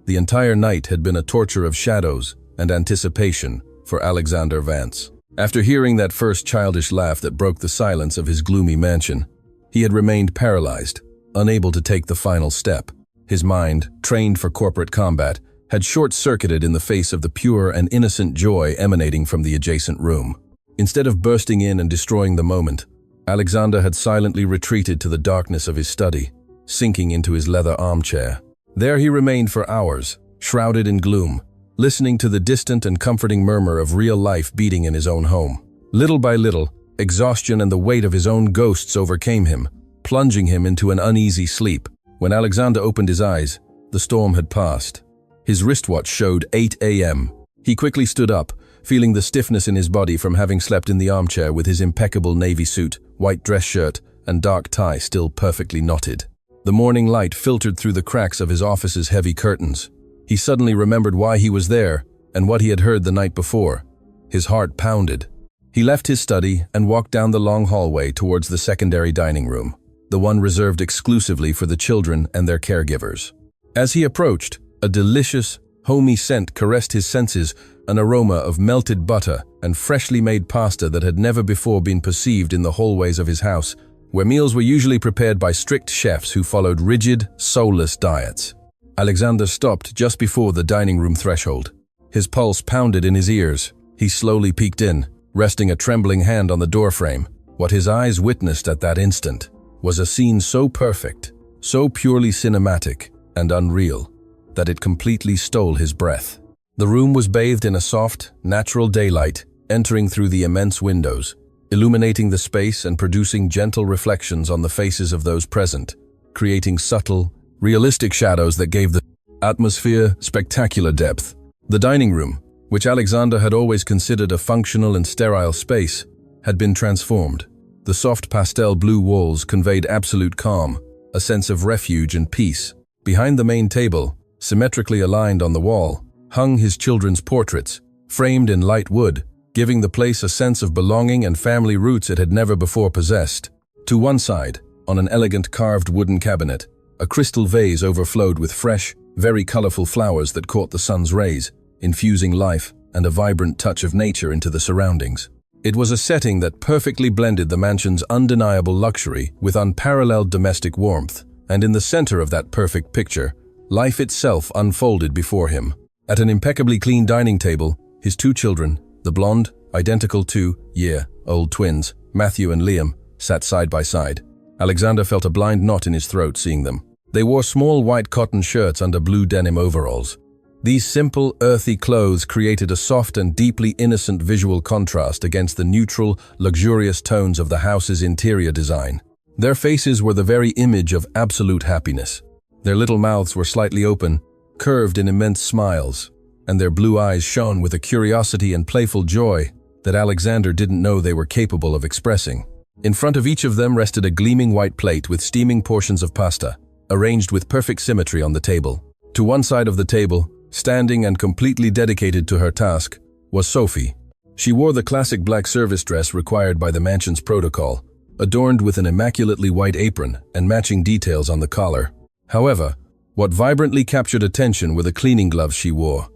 The entire night had been a torture of shadows and anticipation for Alexander Vance. After hearing that first childish laugh that broke the silence of his gloomy mansion, he had remained paralyzed, unable to take the final step. His mind, trained for corporate combat, had short-circuited in the face of the pure and innocent joy emanating from the adjacent room. Instead of bursting in and destroying the moment, Alexander had silently retreated to the darkness of his study, sinking into his leather armchair. There he remained for hours, shrouded in gloom, listening to the distant and comforting murmur of real life beating in his own home. Little by little, exhaustion and the weight of his own ghosts overcame him, plunging him into an uneasy sleep. When Alexander opened his eyes, the storm had passed. His wristwatch showed 8 a.m. He quickly stood up, feeling the stiffness in his body from having slept in the armchair with his impeccable navy suit, white dress shirt, and dark tie still perfectly knotted. The morning light filtered through the cracks of his office's heavy curtains. He suddenly remembered why he was there and what he had heard the night before. His heart pounded. He left his study and walked down the long hallway towards the secondary dining room, the one reserved exclusively for the children and their caregivers. As he approached, a delicious, homey scent caressed his senses, an aroma of melted butter and freshly made pasta that had never before been perceived in the hallways of his house, where meals were usually prepared by strict chefs who followed rigid, soulless diets. Alexander stopped just before the dining room threshold. His pulse pounded in his ears. He slowly peeked in, resting a trembling hand on the doorframe. What his eyes witnessed at that instant was a scene so perfect, so purely cinematic and unreal, that it completely stole his breath. The room was bathed in a soft, natural daylight entering through the immense windows, illuminating the space and producing gentle reflections on the faces of those present, creating subtle, realistic shadows that gave the atmosphere spectacular depth. The dining room, which Alexander had always considered a functional and sterile space, had been transformed. The soft pastel blue walls conveyed absolute calm, a sense of refuge and peace. Behind the main table, symmetrically aligned on the wall, hung his children's portraits, framed in light wood, giving the place a sense of belonging and family roots it had never before possessed. To one side, on an elegant carved wooden cabinet, a crystal vase overflowed with fresh, very colorful flowers that caught the sun's rays, infusing life and a vibrant touch of nature into the surroundings. It was a setting that perfectly blended the mansion's undeniable luxury with unparalleled domestic warmth, and in the center of that perfect picture, life itself unfolded before him. At an impeccably clean dining table, his two children, the blonde, identical 2-year-old twins, Matthew and Liam, sat side by side. Alexander felt a blind knot in his throat seeing them. They wore small white cotton shirts under blue denim overalls. These simple, earthy clothes created a soft and deeply innocent visual contrast against the neutral, luxurious tones of the house's interior design. Their faces were the very image of absolute happiness. Their little mouths were slightly open, curved in immense smiles, and their blue eyes shone with a curiosity and playful joy that Alexander didn't know they were capable of expressing. In front of each of them rested a gleaming white plate with steaming portions of pasta, arranged with perfect symmetry on the table. To one side of the table, standing and completely dedicated to her task, was Sophie. She wore the classic black service dress required by the mansion's protocol, adorned with an immaculately white apron and matching details on the collar. However, what vibrantly captured attention were the cleaning gloves she wore,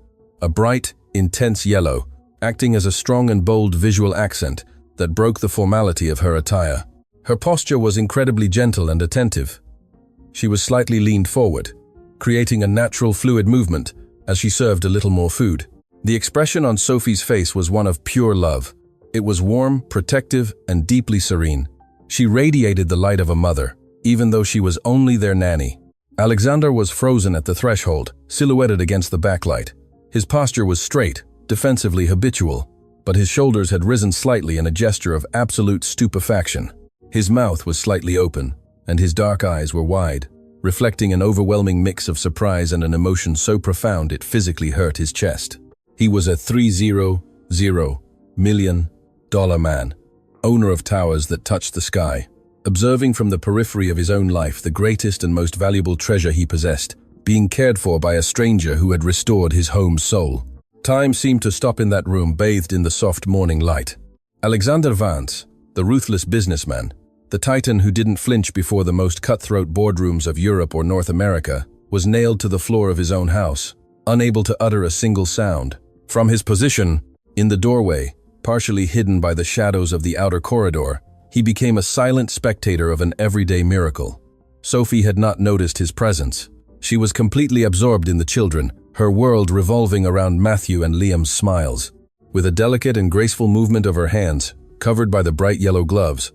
a bright, intense yellow, acting as a strong and bold visual accent that broke the formality of her attire. Her posture was incredibly gentle and attentive. She was slightly leaned forward, creating a natural fluid movement as she served a little more food. The expression on Sophie's face was one of pure love, It was warm, protective, and deeply serene. She radiated the light of a mother, even though she was only their nanny. Alexander was frozen at the threshold, silhouetted against the backlight. His posture was straight, defensively habitual, but his shoulders had risen slightly in a gesture of absolute stupefaction. His mouth was slightly open, and his dark eyes were wide, reflecting an overwhelming mix of surprise and an emotion so profound it physically hurt his chest. He was a $300 million man, owner of towers that touched the sky, observing from the periphery of his own life the greatest and most valuable treasure he possessed, being cared for by a stranger who had restored his home's soul. Time seemed to stop in that room, bathed in the soft morning light. Alexander Vance, the ruthless businessman, the titan who didn't flinch before the most cutthroat boardrooms of Europe or North America, was nailed to the floor of his own house, unable to utter a single sound. From his position, in the doorway, partially hidden by the shadows of the outer corridor, he became a silent spectator of an everyday miracle. Sophie had not noticed his presence. She was completely absorbed in the children, her world revolving around Matthew and Liam's smiles. With a delicate and graceful movement of her hands, covered by the bright yellow gloves,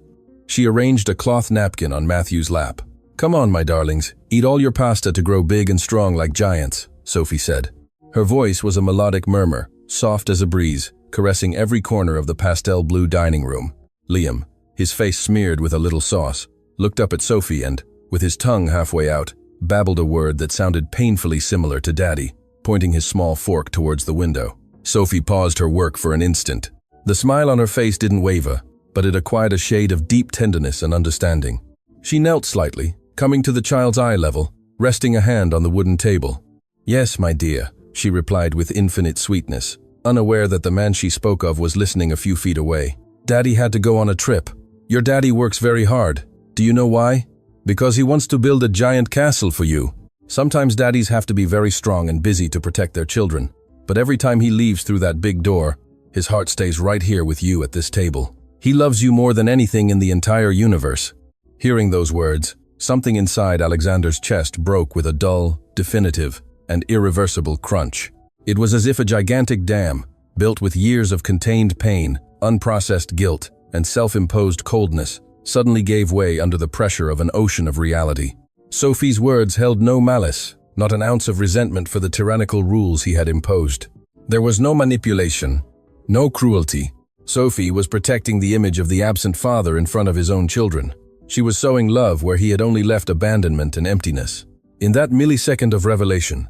she arranged a cloth napkin on Matthew's lap. "Come on, my darlings, eat all your pasta to grow big and strong like giants," Sophie said. Her voice was a melodic murmur, soft as a breeze, caressing every corner of the pastel blue dining room. Liam, his face smeared with a little sauce, looked up at Sophie and, with his tongue halfway out, babbled a word that sounded painfully similar to Daddy, pointing his small fork towards the window. Sophie paused her work for an instant. The smile on her face didn't waver, but it acquired a shade of deep tenderness and understanding. She knelt slightly, coming to the child's eye level, resting a hand on the wooden table. "Yes, my dear," she replied with infinite sweetness, unaware that the man she spoke of was listening a few feet away. "Daddy had to go on a trip. Your daddy works very hard. Do you know why? Because he wants to build a giant castle for you. Sometimes daddies have to be very strong and busy to protect their children, but every time he leaves through that big door, his heart stays right here with you at this table. He loves you more than anything in the entire universe." Hearing those words, something inside Alexander's chest broke with a dull, definitive, and irreversible crunch. It was as if a gigantic dam, built with years of contained pain, unprocessed guilt, and self-imposed coldness, suddenly gave way under the pressure of an ocean of reality. Sophie's words held no malice, not an ounce of resentment for the tyrannical rules he had imposed. There was no manipulation, no cruelty. Sophie was protecting the image of the absent father in front of his own children. She was sowing love where he had only left abandonment and emptiness. In that millisecond of revelation,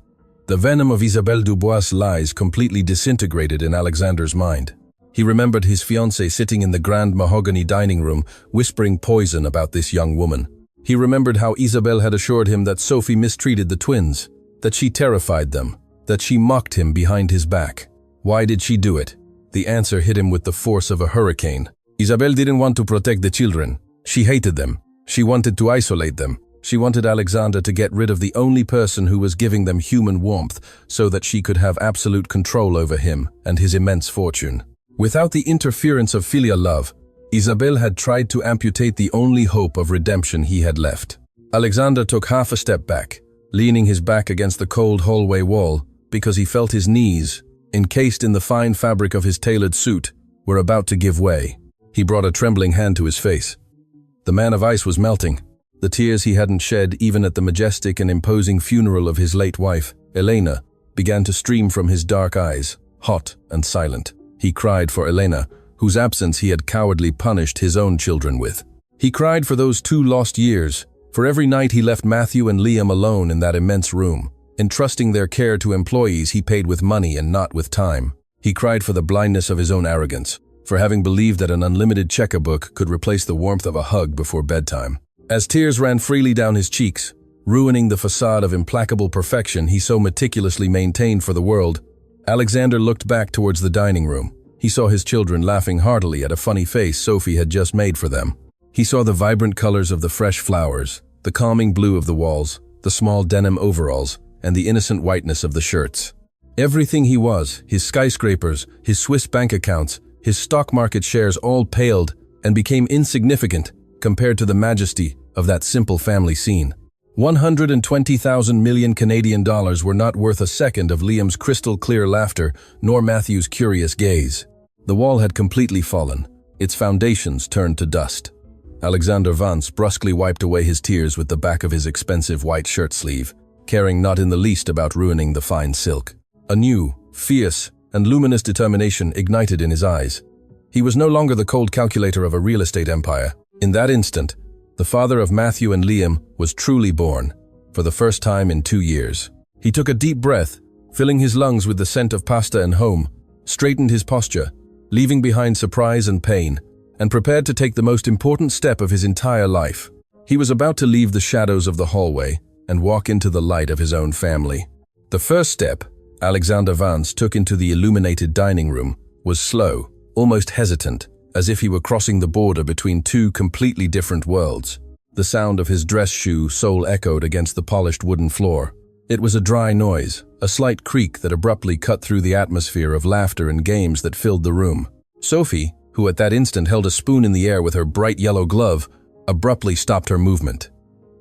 the venom of Isabelle Dubois' lies completely disintegrated in Alexander's mind. He remembered his fiancée sitting in the grand mahogany dining room, whispering poison about this young woman. He remembered how Isabelle had assured him that Sophie mistreated the twins, that she terrified them, that she mocked him behind his back. Why did she do it? The answer hit him with the force of a hurricane. Isabelle didn't want to protect the children. She hated them. She wanted to isolate them. She wanted Alexander to get rid of the only person who was giving them human warmth so that she could have absolute control over him and his immense fortune. Without the interference of filial love, Isabelle had tried to amputate the only hope of redemption he had left. Alexander took half a step back, leaning his back against the cold hallway wall because he felt his knees, encased in the fine fabric of his tailored suit, were about to give way. He brought a trembling hand to his face. The man of ice was melting. The tears he hadn't shed even at the majestic and imposing funeral of his late wife, Elena, began to stream from his dark eyes, hot and silent. He cried for Elena, whose absence he had cowardly punished his own children with. He cried for those 2 lost years, for every night he left Matthew and Liam alone in that immense room, entrusting their care to employees he paid with money and not with time. He cried for the blindness of his own arrogance, for having believed that an unlimited checkbook could replace the warmth of a hug before bedtime. As tears ran freely down his cheeks, ruining the facade of implacable perfection he so meticulously maintained for the world, Alexander looked back towards the dining room. He saw his children laughing heartily at a funny face Sophie had just made for them. He saw the vibrant colors of the fresh flowers, the calming blue of the walls, the small denim overalls, and the innocent whiteness of the shirts. Everything he was, his skyscrapers, his Swiss bank accounts, his stock market shares all paled and became insignificant compared to the majesty of that simple family scene. 120,000 million Canadian dollars were not worth a second of Liam's crystal clear laughter nor Matthew's curious gaze. The wall had completely fallen, its foundations turned to dust. Alexander Vance brusquely wiped away his tears with the back of his expensive white shirt sleeve, caring not in the least about ruining the fine silk. A new, fierce, and luminous determination ignited in his eyes. He was no longer the cold calculator of a real estate empire. In that instant, the father of Matthew and Liam was truly born, for the first time in 2 years. He took a deep breath, filling his lungs with the scent of pasta and home, straightened his posture, leaving behind surprise and pain, and prepared to take the most important step of his entire life. He was about to leave the shadows of the hallway and walk into the light of his own family. The first step Alexander Vance took into the illuminated dining room was slow, almost hesitant, as if he were crossing the border between two completely different worlds. The sound of his dress shoe sole echoed against the polished wooden floor. It was a dry noise, a slight creak that abruptly cut through the atmosphere of laughter and games that filled the room. Sophie, who at that instant held a spoon in the air with her bright yellow glove, abruptly stopped her movement.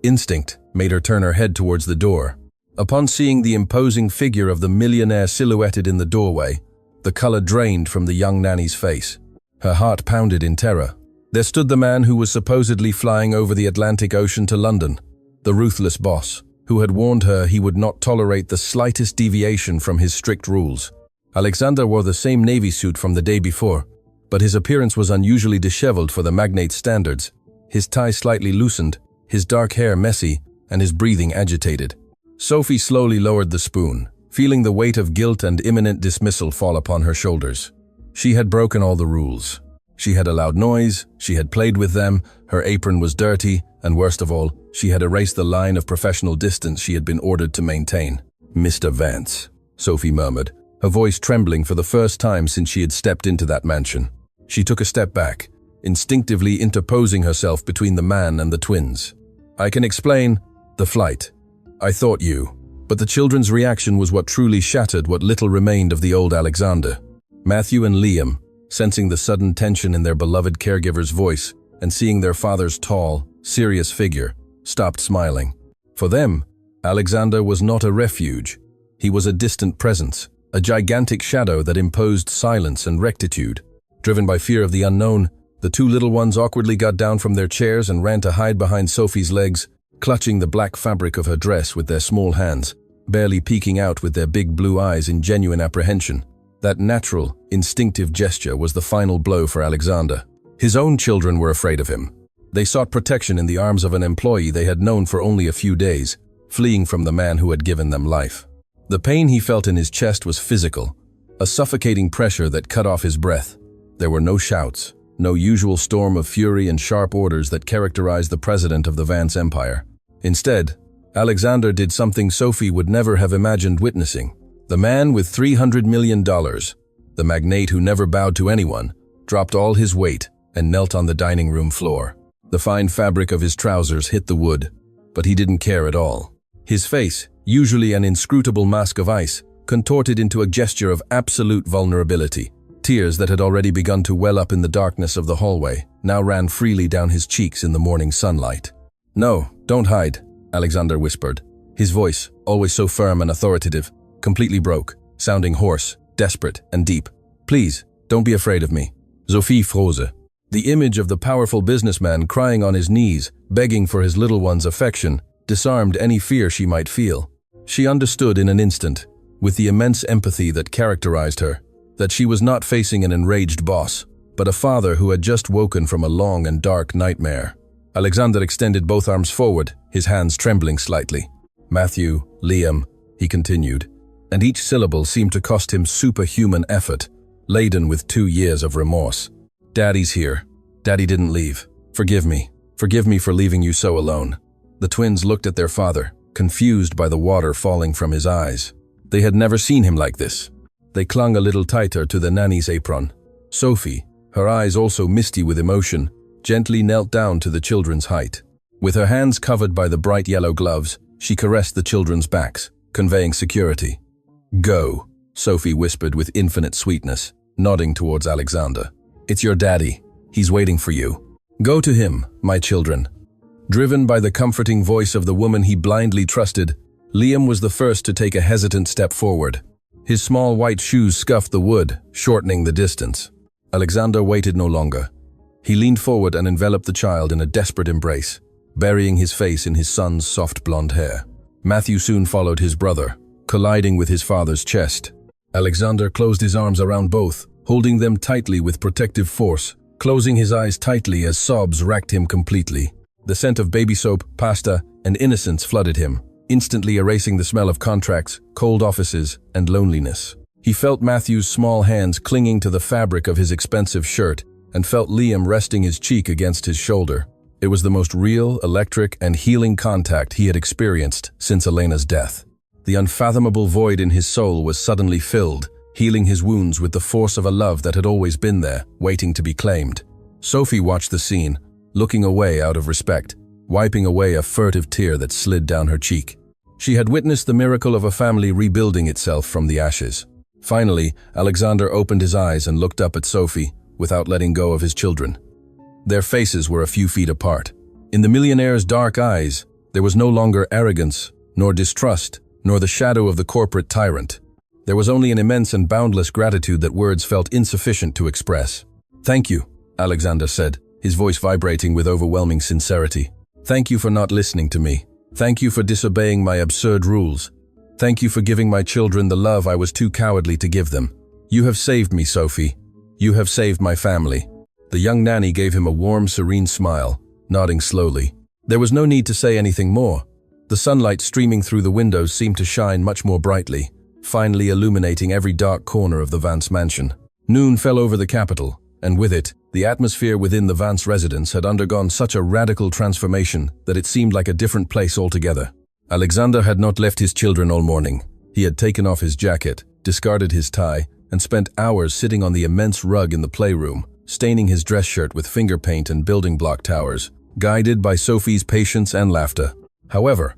Instinct made her turn her head towards the door. Upon seeing the imposing figure of the millionaire silhouetted in the doorway, the color drained from the young nanny's face. Her heart pounded in terror. There stood the man who was supposedly flying over the Atlantic Ocean to London, the ruthless boss, who had warned her he would not tolerate the slightest deviation from his strict rules. Alexander wore the same navy suit from the day before, but his appearance was unusually disheveled for the magnate's standards, his tie slightly loosened, his dark hair messy, and his breathing agitated. Sophie slowly lowered the spoon, feeling the weight of guilt and imminent dismissal fall upon her shoulders. She had broken all the rules. She had allowed noise, she had played with them, her apron was dirty, and worst of all, she had erased the line of professional distance she had been ordered to maintain. "Mr. Vance," Sophie murmured, her voice trembling for the first time since she had stepped into that mansion. She took a step back, instinctively interposing herself between the man and the twins. "I can explain the flight. I thought you." But the children's reaction was what truly shattered what little remained of the old Alexander. Matthew and Liam, sensing the sudden tension in their beloved caregiver's voice and seeing their father's tall, serious figure, stopped smiling. For them, Alexander was not a refuge. He was a distant presence, a gigantic shadow that imposed silence and rectitude. Driven by fear of the unknown, the two little ones awkwardly got down from their chairs and ran to hide behind Sophie's legs, clutching the black fabric of her dress with their small hands, barely peeking out with their big blue eyes in genuine apprehension. That natural, instinctive gesture was the final blow for Alexander. His own children were afraid of him. They sought protection in the arms of an employee they had known for only a few days, fleeing from the man who had given them life. The pain he felt in his chest was physical, a suffocating pressure that cut off his breath. There were no shouts, no usual storm of fury and sharp orders that characterized the president of the Vance Empire. Instead, Alexander did something Sophie would never have imagined witnessing. The man with $300 million, the magnate who never bowed to anyone, dropped all his weight and knelt on the dining room floor. The fine fabric of his trousers hit the wood, but he didn't care at all. His face, usually an inscrutable mask of ice, contorted into a gesture of absolute vulnerability. Tears that had already begun to well up in the darkness of the hallway now ran freely down his cheeks in the morning sunlight. "No, don't hide," Alexander whispered. His voice, always so firm and authoritative, completely broke, sounding hoarse, desperate, and deep. "Please, don't be afraid of me." Sophie froze. The image of the powerful businessman crying on his knees, begging for his little one's affection, disarmed any fear she might feel. She understood in an instant, with the immense empathy that characterized her, that she was not facing an enraged boss, but a father who had just woken from a long and dark nightmare. Alexander extended both arms forward, his hands trembling slightly. "Matthew, Liam," he continued, and each syllable seemed to cost him superhuman effort, laden with 2 years of remorse. "Daddy's here. Daddy didn't leave. Forgive me. Forgive me for leaving you so alone." The twins looked at their father, confused by the water falling from his eyes. They had never seen him like this. They clung a little tighter to the nanny's apron. Sophie, her eyes also misty with emotion, gently knelt down to the children's height. With her hands covered by the bright yellow gloves, she caressed the children's backs, conveying security. "Go," Sophie whispered with infinite sweetness, nodding towards Alexander. "It's your daddy. He's waiting for you. Go to him, my children." Driven by the comforting voice of the woman he blindly trusted, Liam was the first to take a hesitant step forward. His small white shoes scuffed the wood, shortening the distance. Alexander waited no longer. He leaned forward and enveloped the child in a desperate embrace, burying his face in his son's soft blonde hair. Matthew soon followed his brother, colliding with his father's chest. Alexander closed his arms around both, holding them tightly with protective force, closing his eyes tightly as sobs racked him completely. The scent of baby soap, pasta, and innocence flooded him, instantly erasing the smell of contracts, cold offices, and loneliness. He felt Matthew's small hands clinging to the fabric of his expensive shirt and felt Liam resting his cheek against his shoulder. It was the most real, electric, and healing contact he had experienced since Elena's death. The unfathomable void in his soul was suddenly filled, healing his wounds with the force of a love that had always been there, waiting to be claimed. Sophie watched the scene, looking away out of respect, wiping away a furtive tear that slid down her cheek. She had witnessed the miracle of a family rebuilding itself from the ashes. Finally, Alexander opened his eyes and looked up at Sophie, without letting go of his children. Their faces were a few feet apart. In the millionaire's dark eyes, there was no longer arrogance, nor distrust, nor the shadow of the corporate tyrant. There was only an immense and boundless gratitude that words felt insufficient to express. "Thank you," Alexander said, his voice vibrating with overwhelming sincerity. "Thank you for not listening to me. Thank you for disobeying my absurd rules. Thank you for giving my children the love I was too cowardly to give them. You have saved me, Sophie. You have saved my family." The young nanny gave him a warm, serene smile, nodding slowly. There was no need to say anything more. The sunlight streaming through the windows seemed to shine much more brightly, finally illuminating every dark corner of the Vance mansion. Noon fell over the capital, and with it, the atmosphere within the Vance residence had undergone such a radical transformation that it seemed like a different place altogether. Alexander had not left his children all morning. He had taken off his jacket, discarded his tie, and spent hours sitting on the immense rug in the playroom, staining his dress shirt with finger paint and building block towers, guided by Sophie's patience and laughter. However,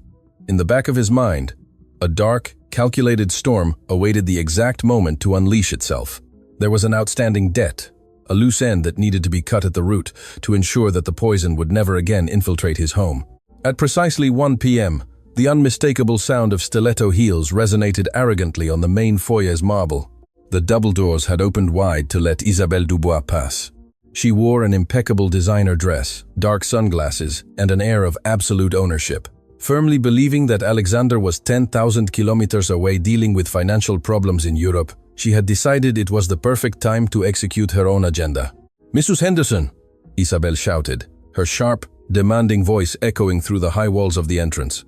in the back of his mind, a dark, calculated storm awaited the exact moment to unleash itself. There was an outstanding debt, a loose end that needed to be cut at the root to ensure that the poison would never again infiltrate his home. At precisely 1 p.m., the unmistakable sound of stiletto heels resonated arrogantly on the main foyer's marble. The double doors had opened wide to let Isabelle Dubois pass. She wore an impeccable designer dress, dark sunglasses, and an air of absolute ownership. Firmly believing that Alexander was 10,000 kilometers away dealing with financial problems in Europe, she had decided it was the perfect time to execute her own agenda. "Mrs. Henderson," Isabelle shouted, her sharp, demanding voice echoing through the high walls of the entrance.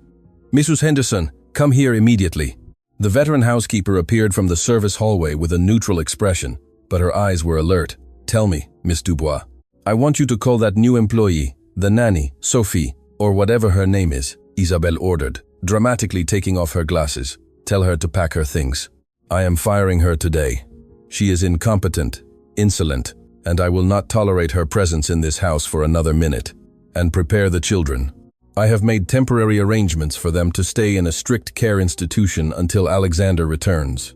"Mrs. Henderson, come here immediately." The veteran housekeeper appeared from the service hallway with a neutral expression, but her eyes were alert. "Tell me, Miss Dubois. I want you to call that new employee, the nanny, Sophie, or whatever her name is," Isabelle ordered, dramatically taking off her glasses. "Tell her to pack her things. I am firing her today. She is incompetent, insolent, and I will not tolerate her presence in this house for another minute. And prepare the children. I have made temporary arrangements for them to stay in a strict care institution until Alexander returns.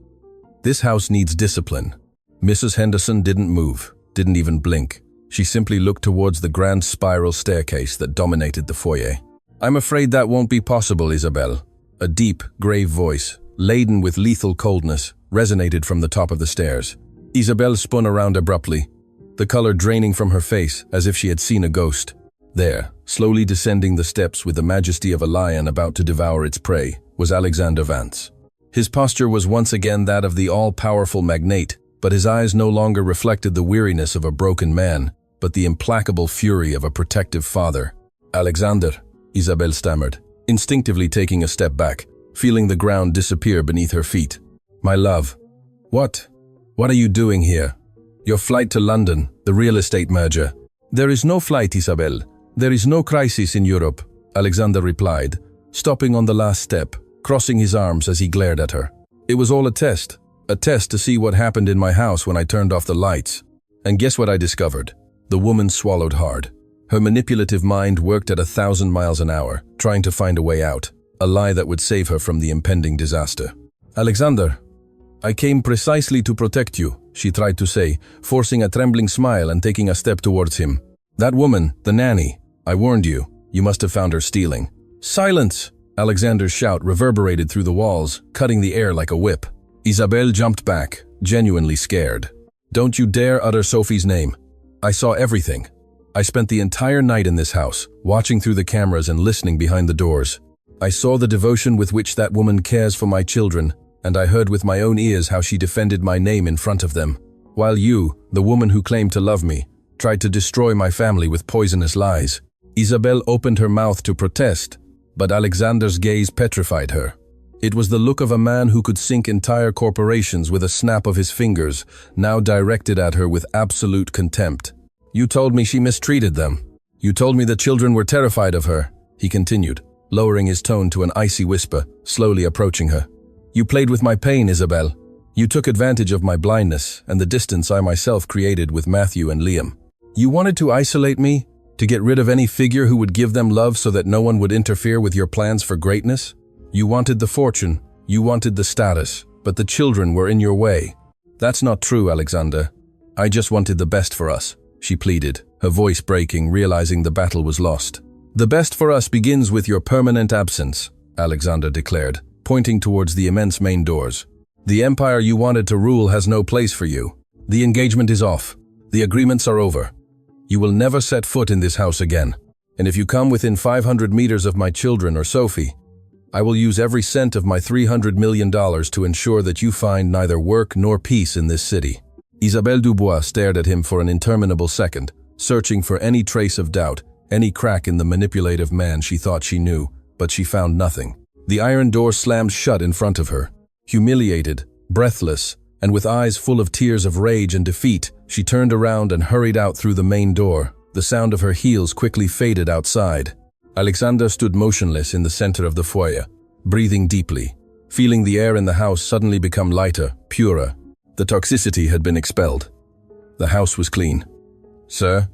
This house needs discipline." Mrs. Henderson didn't move, didn't even blink. She simply looked towards the grand spiral staircase that dominated the foyer. "I'm afraid that won't be possible, Isabelle." A deep, grave voice, laden with lethal coldness, resonated from the top of the stairs. Isabelle spun around abruptly, the color draining from her face as if she had seen a ghost. There, slowly descending the steps with the majesty of a lion about to devour its prey, was Alexander Vance. His posture was once again that of the all-powerful magnate, but his eyes no longer reflected the weariness of a broken man, but the implacable fury of a protective father. "Alexander," Isabelle stammered, instinctively taking a step back, feeling the ground disappear beneath her feet. "My love." What are you doing here?" "Your flight to London, the real estate merger." "There is no flight, Isabelle. There is no crisis in Europe," Alexander replied, stopping on the last step, crossing his arms as he glared at her. "It was all a test to see what happened in my house when I turned off the lights. And guess what I discovered?" The woman swallowed hard. Her manipulative mind worked at 1,000 miles an hour, trying to find a way out, a lie that would save her from the impending disaster. "Alexander, I came precisely to protect you," she tried to say, forcing a trembling smile and taking a step towards him. "That woman, the nanny, I warned you. You must have found her stealing." "Silence!" Alexander's shout reverberated through the walls, cutting the air like a whip. Isabelle jumped back, genuinely scared. Don't you dare utter Sophie's name. I saw everything. I spent the entire night in this house, watching through the cameras and listening behind the doors. I saw the devotion with which that woman cares for my children, and I heard with my own ears how she defended my name in front of them, while you, the woman who claimed to love me, tried to destroy my family with poisonous lies. Isabel opened her mouth to protest, but Alexander's gaze petrified her. It was the look of a man who could sink entire corporations with a snap of his fingers, now directed at her with absolute contempt. You told me she mistreated them. You told me the children were terrified of her, he continued, lowering his tone to an icy whisper, slowly approaching her. You played with my pain, Isabel. You took advantage of my blindness and the distance I myself created with Matthew and Liam. You wanted to isolate me, to get rid of any figure who would give them love so that no one would interfere with your plans for greatness? You wanted the fortune, you wanted the status, but the children were in your way. That's not true, Alexander. I just wanted the best for us, she pleaded, her voice breaking, realizing the battle was lost. The best for us begins with your permanent absence, Alexander declared, pointing towards the immense main doors. The empire you wanted to rule has no place for you. The engagement is off. The agreements are over. You will never set foot in this house again. And if you come within 500 meters of my children or Sophie, I will use every cent of my $300 million to ensure that you find neither work nor peace in this city. Isabelle Dubois stared at him for an interminable second, searching for any trace of doubt, any crack in the manipulative man she thought she knew, but she found nothing. The iron door slammed shut in front of her. Humiliated, breathless, and with eyes full of tears of rage and defeat, she turned around and hurried out through the main door. The sound of her heels quickly faded outside. Alexander stood motionless in the center of the foyer, breathing deeply, feeling the air in the house suddenly become lighter, purer. The toxicity had been expelled. The house was clean. Sir?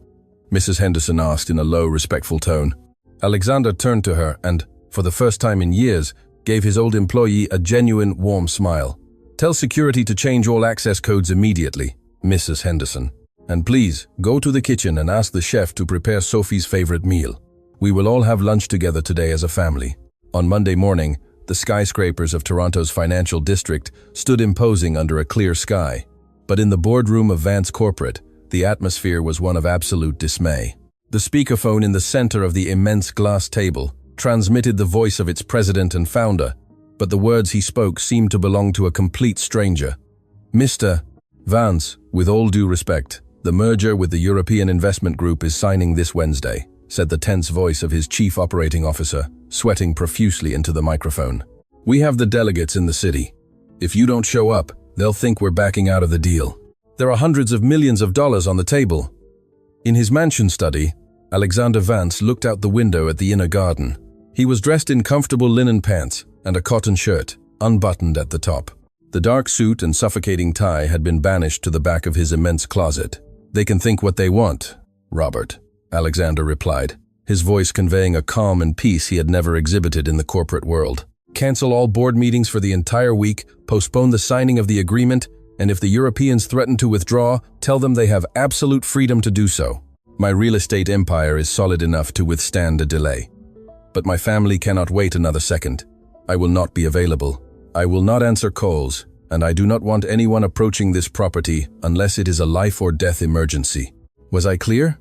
Mrs. Henderson asked in a low, respectful tone. Alexander turned to her and, for the first time in years, gave his old employee a genuine, warm smile. Tell security to change all access codes immediately, Mrs. Henderson. And please, go to the kitchen and ask the chef to prepare Sophie's favorite meal. We will all have lunch together today as a family. On Monday morning, the skyscrapers of Toronto's financial district stood imposing under a clear sky. But in the boardroom of Vance Corporate, the atmosphere was one of absolute dismay. The speakerphone in the center of the immense glass table transmitted the voice of its president and founder, but the words he spoke seemed to belong to a complete stranger. Mr. Vance, with all due respect, the merger with the European Investment Group is signing this Wednesday, said the tense voice of his chief operating officer, sweating profusely into the microphone. We have the delegates in the city. If you don't show up, they'll think we're backing out of the deal. There are hundreds of millions of dollars on the table. In his mansion study, Alexander Vance looked out the window at the inner garden. He was dressed in comfortable linen pants and a cotton shirt, unbuttoned at the top. The dark suit and suffocating tie had been banished to the back of his immense closet. They can think what they want, Robert, Alexander replied, his voice conveying a calm and peace he had never exhibited in the corporate world. Cancel all board meetings for the entire week, postpone the signing of the agreement, and if the Europeans threaten to withdraw, tell them they have absolute freedom to do so. My real estate empire is solid enough to withstand a delay. But my family cannot wait another second. I will not be available. I will not answer calls, and I do not want anyone approaching this property unless it is a life or death emergency. Was I clear?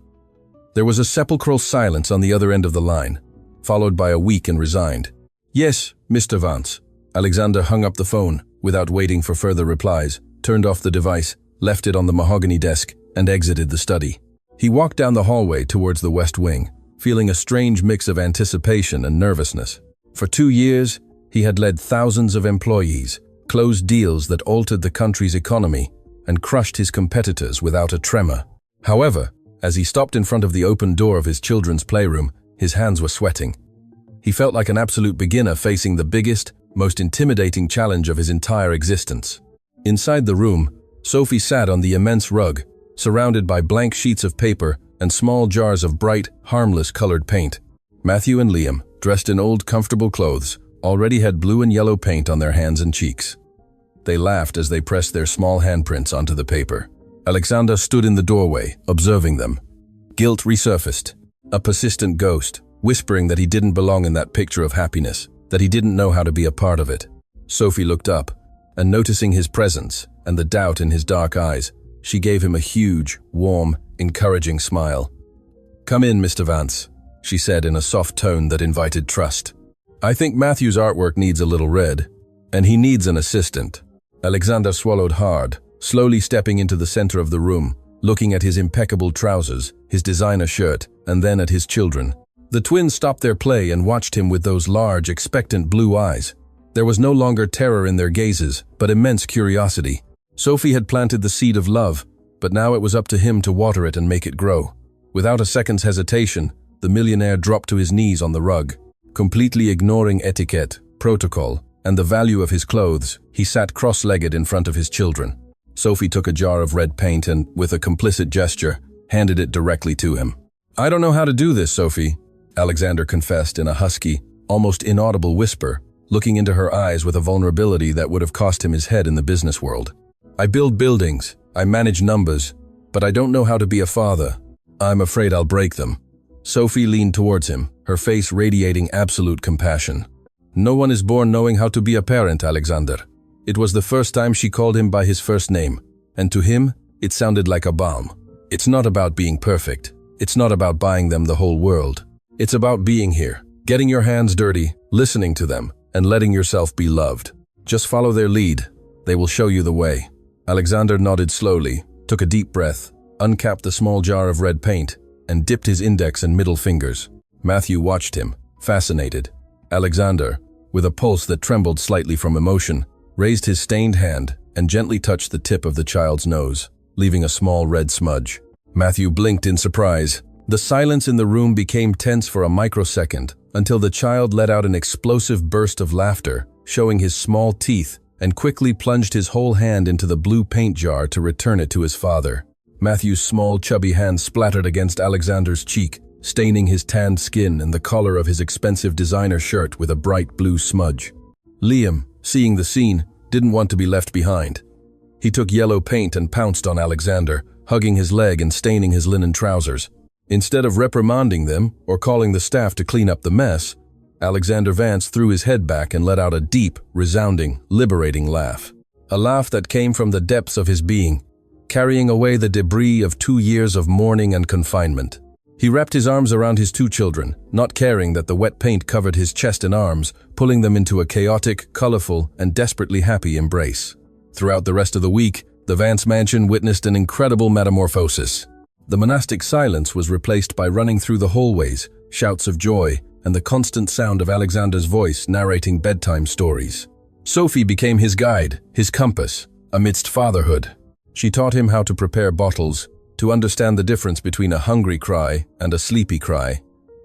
There was a sepulchral silence on the other end of the line, followed by a weak and resigned, "Yes, Mr. Vance." Alexander hung up the phone, without waiting for further replies, turned off the device, left it on the mahogany desk, and exited the study. He walked down the hallway towards the West Wing, feeling a strange mix of anticipation and nervousness. For 2 years, he had led thousands of employees, closed deals that altered the country's economy, and crushed his competitors without a tremor. However, as he stopped in front of the open door of his children's playroom, his hands were sweating. He felt like an absolute beginner facing the biggest, most intimidating challenge of his entire existence. Inside the room, Sophie sat on the immense rug, surrounded by blank sheets of paper and small jars of bright, harmless colored paint. Matthew and Liam, dressed in old, comfortable clothes, already had blue and yellow paint on their hands and cheeks. They laughed as they pressed their small handprints onto the paper. Alexander stood in the doorway, observing them. Guilt resurfaced, a persistent ghost, whispering that he didn't belong in that picture of happiness, that he didn't know how to be a part of it. Sophie looked up, and noticing his presence and the doubt in his dark eyes, She gave him a huge, warm, encouraging smile. "Come in, Mr. Vance," she said in a soft tone that invited trust. "I think Matthew's artwork needs a little red, and he needs an assistant." Alexander swallowed hard, slowly stepping into the center of the room, looking at his impeccable trousers, his designer shirt, and then at his children. The twins stopped their play and watched him with those large, expectant blue eyes. There was no longer terror in their gazes, but immense curiosity. Sophie had planted the seed of love, but now it was up to him to water it and make it grow. Without a second's hesitation, the millionaire dropped to his knees on the rug. Completely ignoring etiquette, protocol, and the value of his clothes, he sat cross-legged in front of his children. Sophie took a jar of red paint and, with a complicit gesture, handed it directly to him. "I don't know how to do this, Sophie," Alexander confessed in a husky, almost inaudible whisper, looking into her eyes with a vulnerability that would have cost him his head in the business world. "I build buildings, I manage numbers, but I don't know how to be a father. I'm afraid I'll break them." Sophie leaned towards him, her face radiating absolute compassion. "No one is born knowing how to be a parent, Alexander." It was the first time she called him by his first name, and to him, it sounded like a balm. "It's not about being perfect. It's not about buying them the whole world. It's about being here, getting your hands dirty, listening to them, and letting yourself be loved. Just follow their lead. They will show you the way." Alexander nodded slowly, took a deep breath, uncapped the small jar of red paint, and dipped his index and middle fingers. Matthew watched him, fascinated. Alexander, with a pulse that trembled slightly from emotion, raised his stained hand and gently touched the tip of the child's nose, leaving a small red smudge. Matthew blinked in surprise. The silence in the room became tense for a microsecond, until the child let out an explosive burst of laughter, showing his small teeth, and quickly plunged his whole hand into the blue paint jar to return it to his father. Matthew's small, chubby hand splattered against Alexander's cheek, staining his tanned skin and the collar of his expensive designer shirt with a bright blue smudge. Liam, seeing the scene, didn't want to be left behind. He took yellow paint and pounced on Alexander, hugging his leg and staining his linen trousers. Instead of reprimanding them or calling the staff to clean up the mess, Alexander Vance threw his head back and let out a deep, resounding, liberating laugh. A laugh that came from the depths of his being, carrying away the debris of 2 years of mourning and confinement. He wrapped his arms around his two children, not caring that the wet paint covered his chest and arms, pulling them into a chaotic, colorful, and desperately happy embrace. Throughout the rest of the week, the Vance mansion witnessed an incredible metamorphosis. The monastic silence was replaced by running through the hallways, shouts of joy, and the constant sound of Alexander's voice narrating bedtime stories. Sophie became his guide, his compass, amidst fatherhood. She taught him how to prepare bottles, to understand the difference between a hungry cry and a sleepy cry,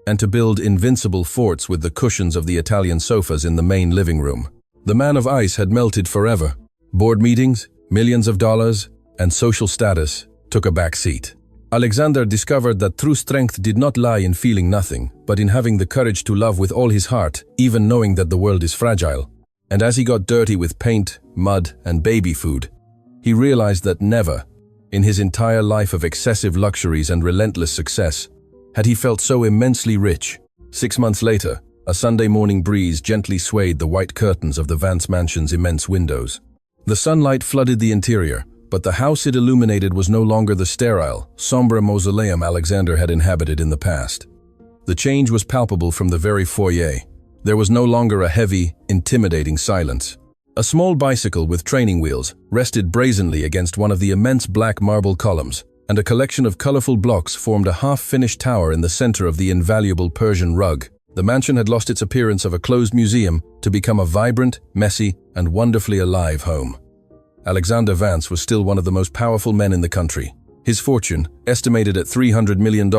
and to build invincible forts with the cushions of the Italian sofas in the main living room. The man of ice had melted forever. Board meetings, millions of dollars, and social status took a back seat. Alexander discovered that true strength did not lie in feeling nothing, but in having the courage to love with all his heart, even knowing that the world is fragile. And as he got dirty with paint, mud, and baby food, he realized that never, in his entire life of excessive luxuries and relentless success, had he felt so immensely rich. 6 months later, a Sunday morning breeze gently swayed the white curtains of the Vance mansion's immense windows. The sunlight flooded the interior, but the house it illuminated was no longer the sterile, somber mausoleum Alexander had inhabited in the past. The change was palpable from the very foyer. There was no longer a heavy, intimidating silence. A small bicycle with training wheels rested brazenly against one of the immense black marble columns, and a collection of colorful blocks formed a half-finished tower in the center of the invaluable Persian rug. The mansion had lost its appearance of a closed museum to become a vibrant, messy, and wonderfully alive home. Alexander Vance was still one of the most powerful men in the country. His fortune, estimated at $300 million,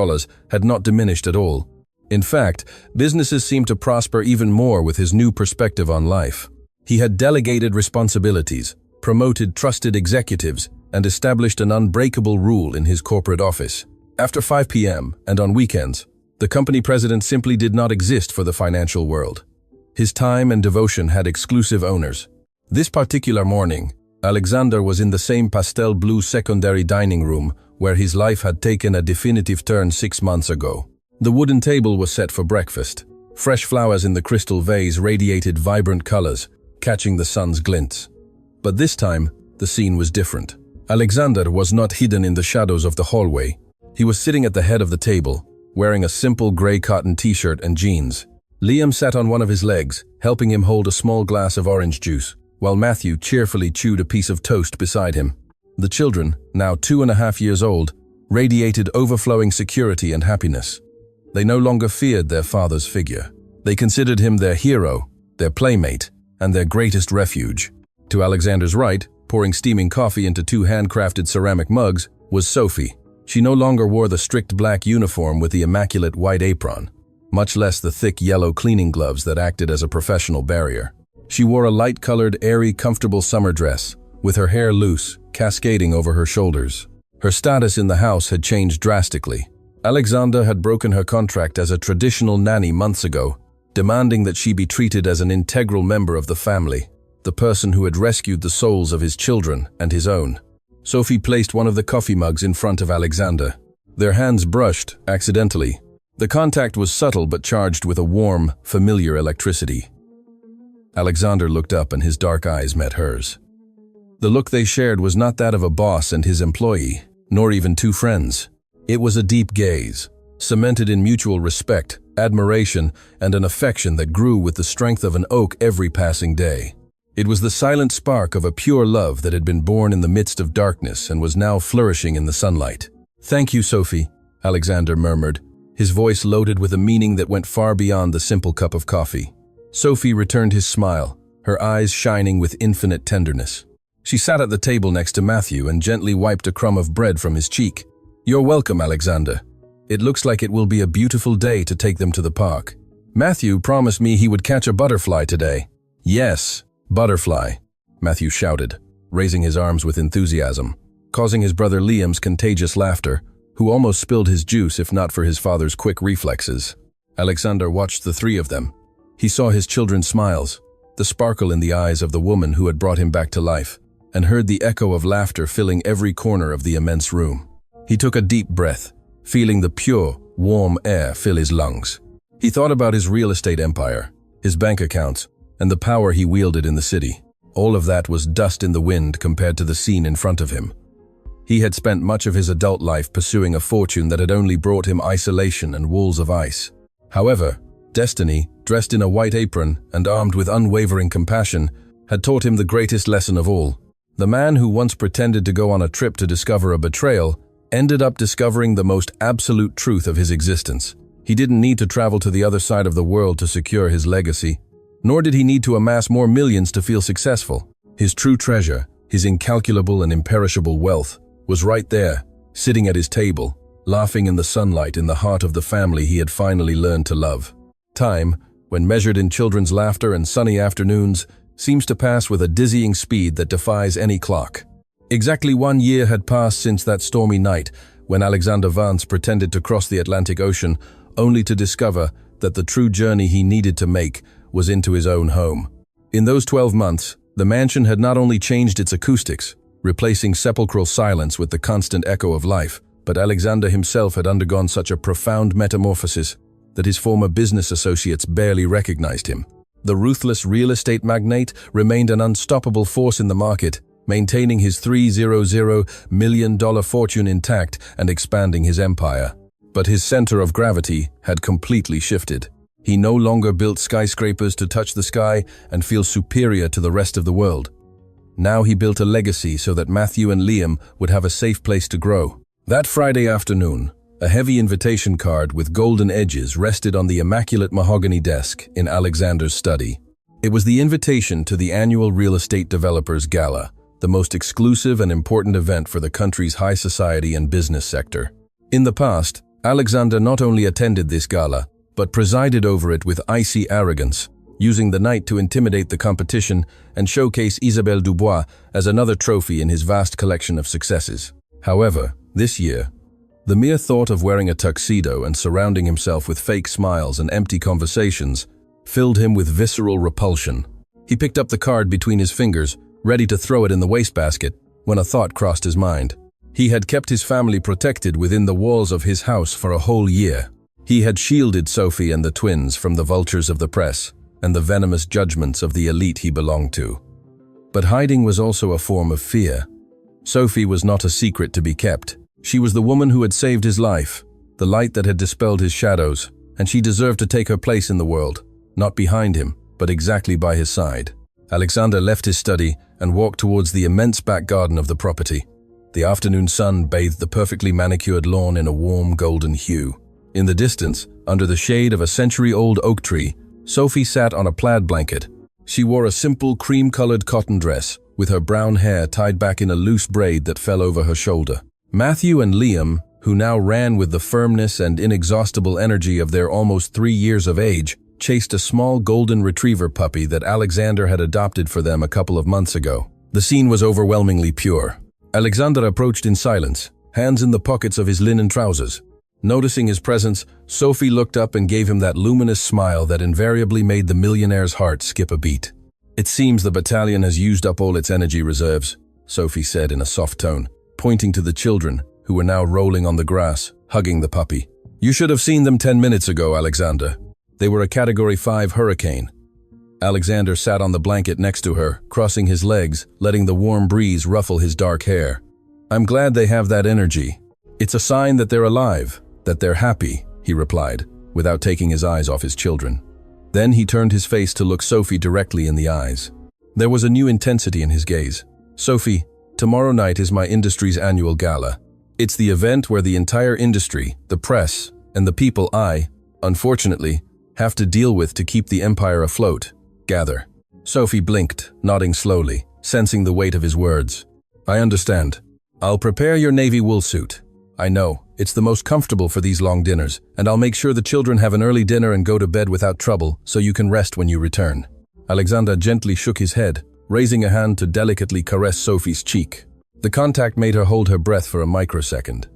had not diminished at all. In fact, businesses seemed to prosper even more with his new perspective on life. He had delegated responsibilities, promoted trusted executives, and established an unbreakable rule in his corporate office. After 5 p.m. and on weekends, the company president simply did not exist for the financial world. His time and devotion had exclusive owners. This particular morning, Alexander was in the same pastel blue secondary dining room where his life had taken a definitive turn 6 months ago. The wooden table was set for breakfast. Fresh flowers in the crystal vase radiated vibrant colors, catching the sun's glints. But this time, the scene was different. Alexander was not hidden in the shadows of the hallway. He was sitting at the head of the table, wearing a simple gray cotton t-shirt and jeans. Liam sat on one of his legs, helping him hold a small glass of orange juice, while Matthew cheerfully chewed a piece of toast beside him. The children, now 2.5 years old, radiated overflowing security and happiness. They no longer feared their father's figure. They considered him their hero, their playmate, and their greatest refuge. To Alexander's right, pouring steaming coffee into 2 handcrafted ceramic mugs, was Sophie. She no longer wore the strict black uniform with the immaculate white apron, much less the thick yellow cleaning gloves that acted as a professional barrier. She wore a light-colored, airy, comfortable summer dress, with her hair loose, cascading over her shoulders. Her status in the house had changed drastically. Alexander had broken her contract as a traditional nanny months ago, demanding that she be treated as an integral member of the family, the person who had rescued the souls of his children and his own. Sophie placed one of the coffee mugs in front of Alexander. Their hands brushed, accidentally. The contact was subtle but charged with a warm, familiar electricity. Alexander looked up and his dark eyes met hers. The look they shared was not that of a boss and his employee, nor even 2 friends. It was a deep gaze, cemented in mutual respect, admiration, and an affection that grew with the strength of an oak every passing day. It was the silent spark of a pure love that had been born in the midst of darkness and was now flourishing in the sunlight. "Thank you, Sophie," Alexander murmured, his voice loaded with a meaning that went far beyond the simple cup of coffee. Sophie returned his smile, her eyes shining with infinite tenderness. She sat at the table next to Matthew and gently wiped a crumb of bread from his cheek. "You're welcome, Alexander. It looks like it will be a beautiful day to take them to the park. Matthew promised me he would catch a butterfly today." "Yes, butterfly," Matthew shouted, raising his arms with enthusiasm, causing his brother Liam's contagious laughter, who almost spilled his juice if not for his father's quick reflexes. Alexander watched the 3 of them. He saw his children's smiles, the sparkle in the eyes of the woman who had brought him back to life, and heard the echo of laughter filling every corner of the immense room. He took a deep breath, feeling the pure, warm air fill his lungs. He thought about his real estate empire, his bank accounts, and the power he wielded in the city. All of that was dust in the wind compared to the scene in front of him. He had spent much of his adult life pursuing a fortune that had only brought him isolation and walls of ice. However, destiny, dressed in a white apron and armed with unwavering compassion, had taught him the greatest lesson of all. The man who once pretended to go on a trip to discover a betrayal ended up discovering the most absolute truth of his existence. He didn't need to travel to the other side of the world to secure his legacy, nor did he need to amass more millions to feel successful. His true treasure, his incalculable and imperishable wealth, was right there, sitting at his table, laughing in the sunlight in the heart of the family he had finally learned to love. Time, when measured in children's laughter and sunny afternoons, seems to pass with a dizzying speed that defies any clock. Exactly 1 year had passed since that stormy night when Alexander Vance pretended to cross the Atlantic Ocean, only to discover that the true journey he needed to make was into his own home. In those 12 months, the mansion had not only changed its acoustics, replacing sepulchral silence with the constant echo of life, but Alexander himself had undergone such a profound metamorphosis that his former business associates barely recognized him. The ruthless real estate magnate remained an unstoppable force in the market, maintaining his $300 million fortune intact and expanding his empire. But his center of gravity had completely shifted. He no longer built skyscrapers to touch the sky and feel superior to the rest of the world. Now he built a legacy so that Matthew and Liam would have a safe place to grow. That Friday afternoon, a heavy invitation card with golden edges rested on the immaculate mahogany desk in Alexander's study. It was the invitation to the annual Real Estate Developers Gala, the most exclusive and important event for the country's high society and business sector. In the past, Alexander not only attended this gala, but presided over it with icy arrogance, using the night to intimidate the competition and showcase Isabelle Dubois as another trophy in his vast collection of successes. However, this year, the mere thought of wearing a tuxedo and surrounding himself with fake smiles and empty conversations filled him with visceral repulsion. He picked up the card between his fingers, ready to throw it in the wastebasket, when a thought crossed his mind. He had kept his family protected within the walls of his house for a whole year. He had shielded Sophie and the twins from the vultures of the press and the venomous judgments of the elite he belonged to. But hiding was also a form of fear. Sophie was not a secret to be kept. She was the woman who had saved his life, the light that had dispelled his shadows, and she deserved to take her place in the world, not behind him, but exactly by his side. Alexander left his study and walked towards the immense back garden of the property. The afternoon sun bathed the perfectly manicured lawn in a warm golden hue. In the distance, under the shade of a century-old oak tree, Sophie sat on a plaid blanket. She wore a simple cream-colored cotton dress, with her brown hair tied back in a loose braid that fell over her shoulder. Matthew and Liam, who now ran with the firmness and inexhaustible energy of their almost 3 years of age, chased a small golden retriever puppy that Alexander had adopted for them a couple of months ago. The scene was overwhelmingly pure. Alexander approached in silence, hands in the pockets of his linen trousers. Noticing his presence, Sophie looked up and gave him that luminous smile that invariably made the millionaire's heart skip a beat. "It seems the battalion has used up all its energy reserves," Sophie said in a soft tone, pointing to the children, who were now rolling on the grass, hugging the puppy. "You should have seen them 10 minutes ago, Alexander. They were a Category 5 hurricane." Alexander sat on the blanket next to her, crossing his legs, letting the warm breeze ruffle his dark hair. "I'm glad they have that energy. It's a sign that they're alive, that they're happy," he replied, without taking his eyes off his children. Then he turned his face to look Sophie directly in the eyes. There was a new intensity in his gaze. "Sophie, tomorrow night is my industry's annual gala. It's the event where the entire industry, the press, and the people I, unfortunately, have to deal with to keep the empire afloat, gather." Sophie blinked, nodding slowly, sensing the weight of his words. "I understand. I'll prepare your navy wool suit. I know, it's the most comfortable for these long dinners, and I'll make sure the children have an early dinner and go to bed without trouble, so you can rest when you return." Alexander gently shook his head, raising a hand to delicately caress Sophie's cheek. The contact made her hold her breath for a microsecond.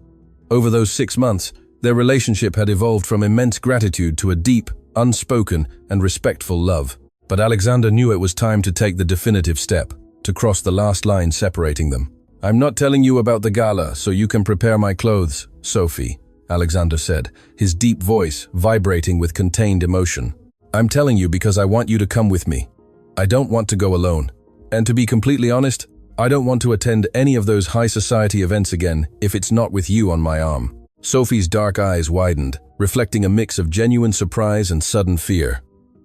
Over those 6 months, their relationship had evolved from immense gratitude to a deep, unspoken, and respectful love. But Alexander knew it was time to take the definitive step, to cross the last line separating them. "I'm not telling you about the gala, so you can prepare my clothes, Sophie," Alexander said, his deep voice vibrating with contained emotion. "I'm telling you because I want you to come with me. I don't want to go alone. And to be completely honest, I don't want to attend any of those high society events again if it's not with you on my arm." Sophie's dark eyes widened, reflecting a mix of genuine surprise and sudden fear.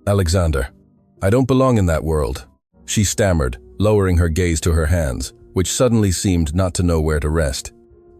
"Alexander, I don't belong in that world," she stammered, lowering her gaze to her hands, which suddenly seemed not to know where to rest.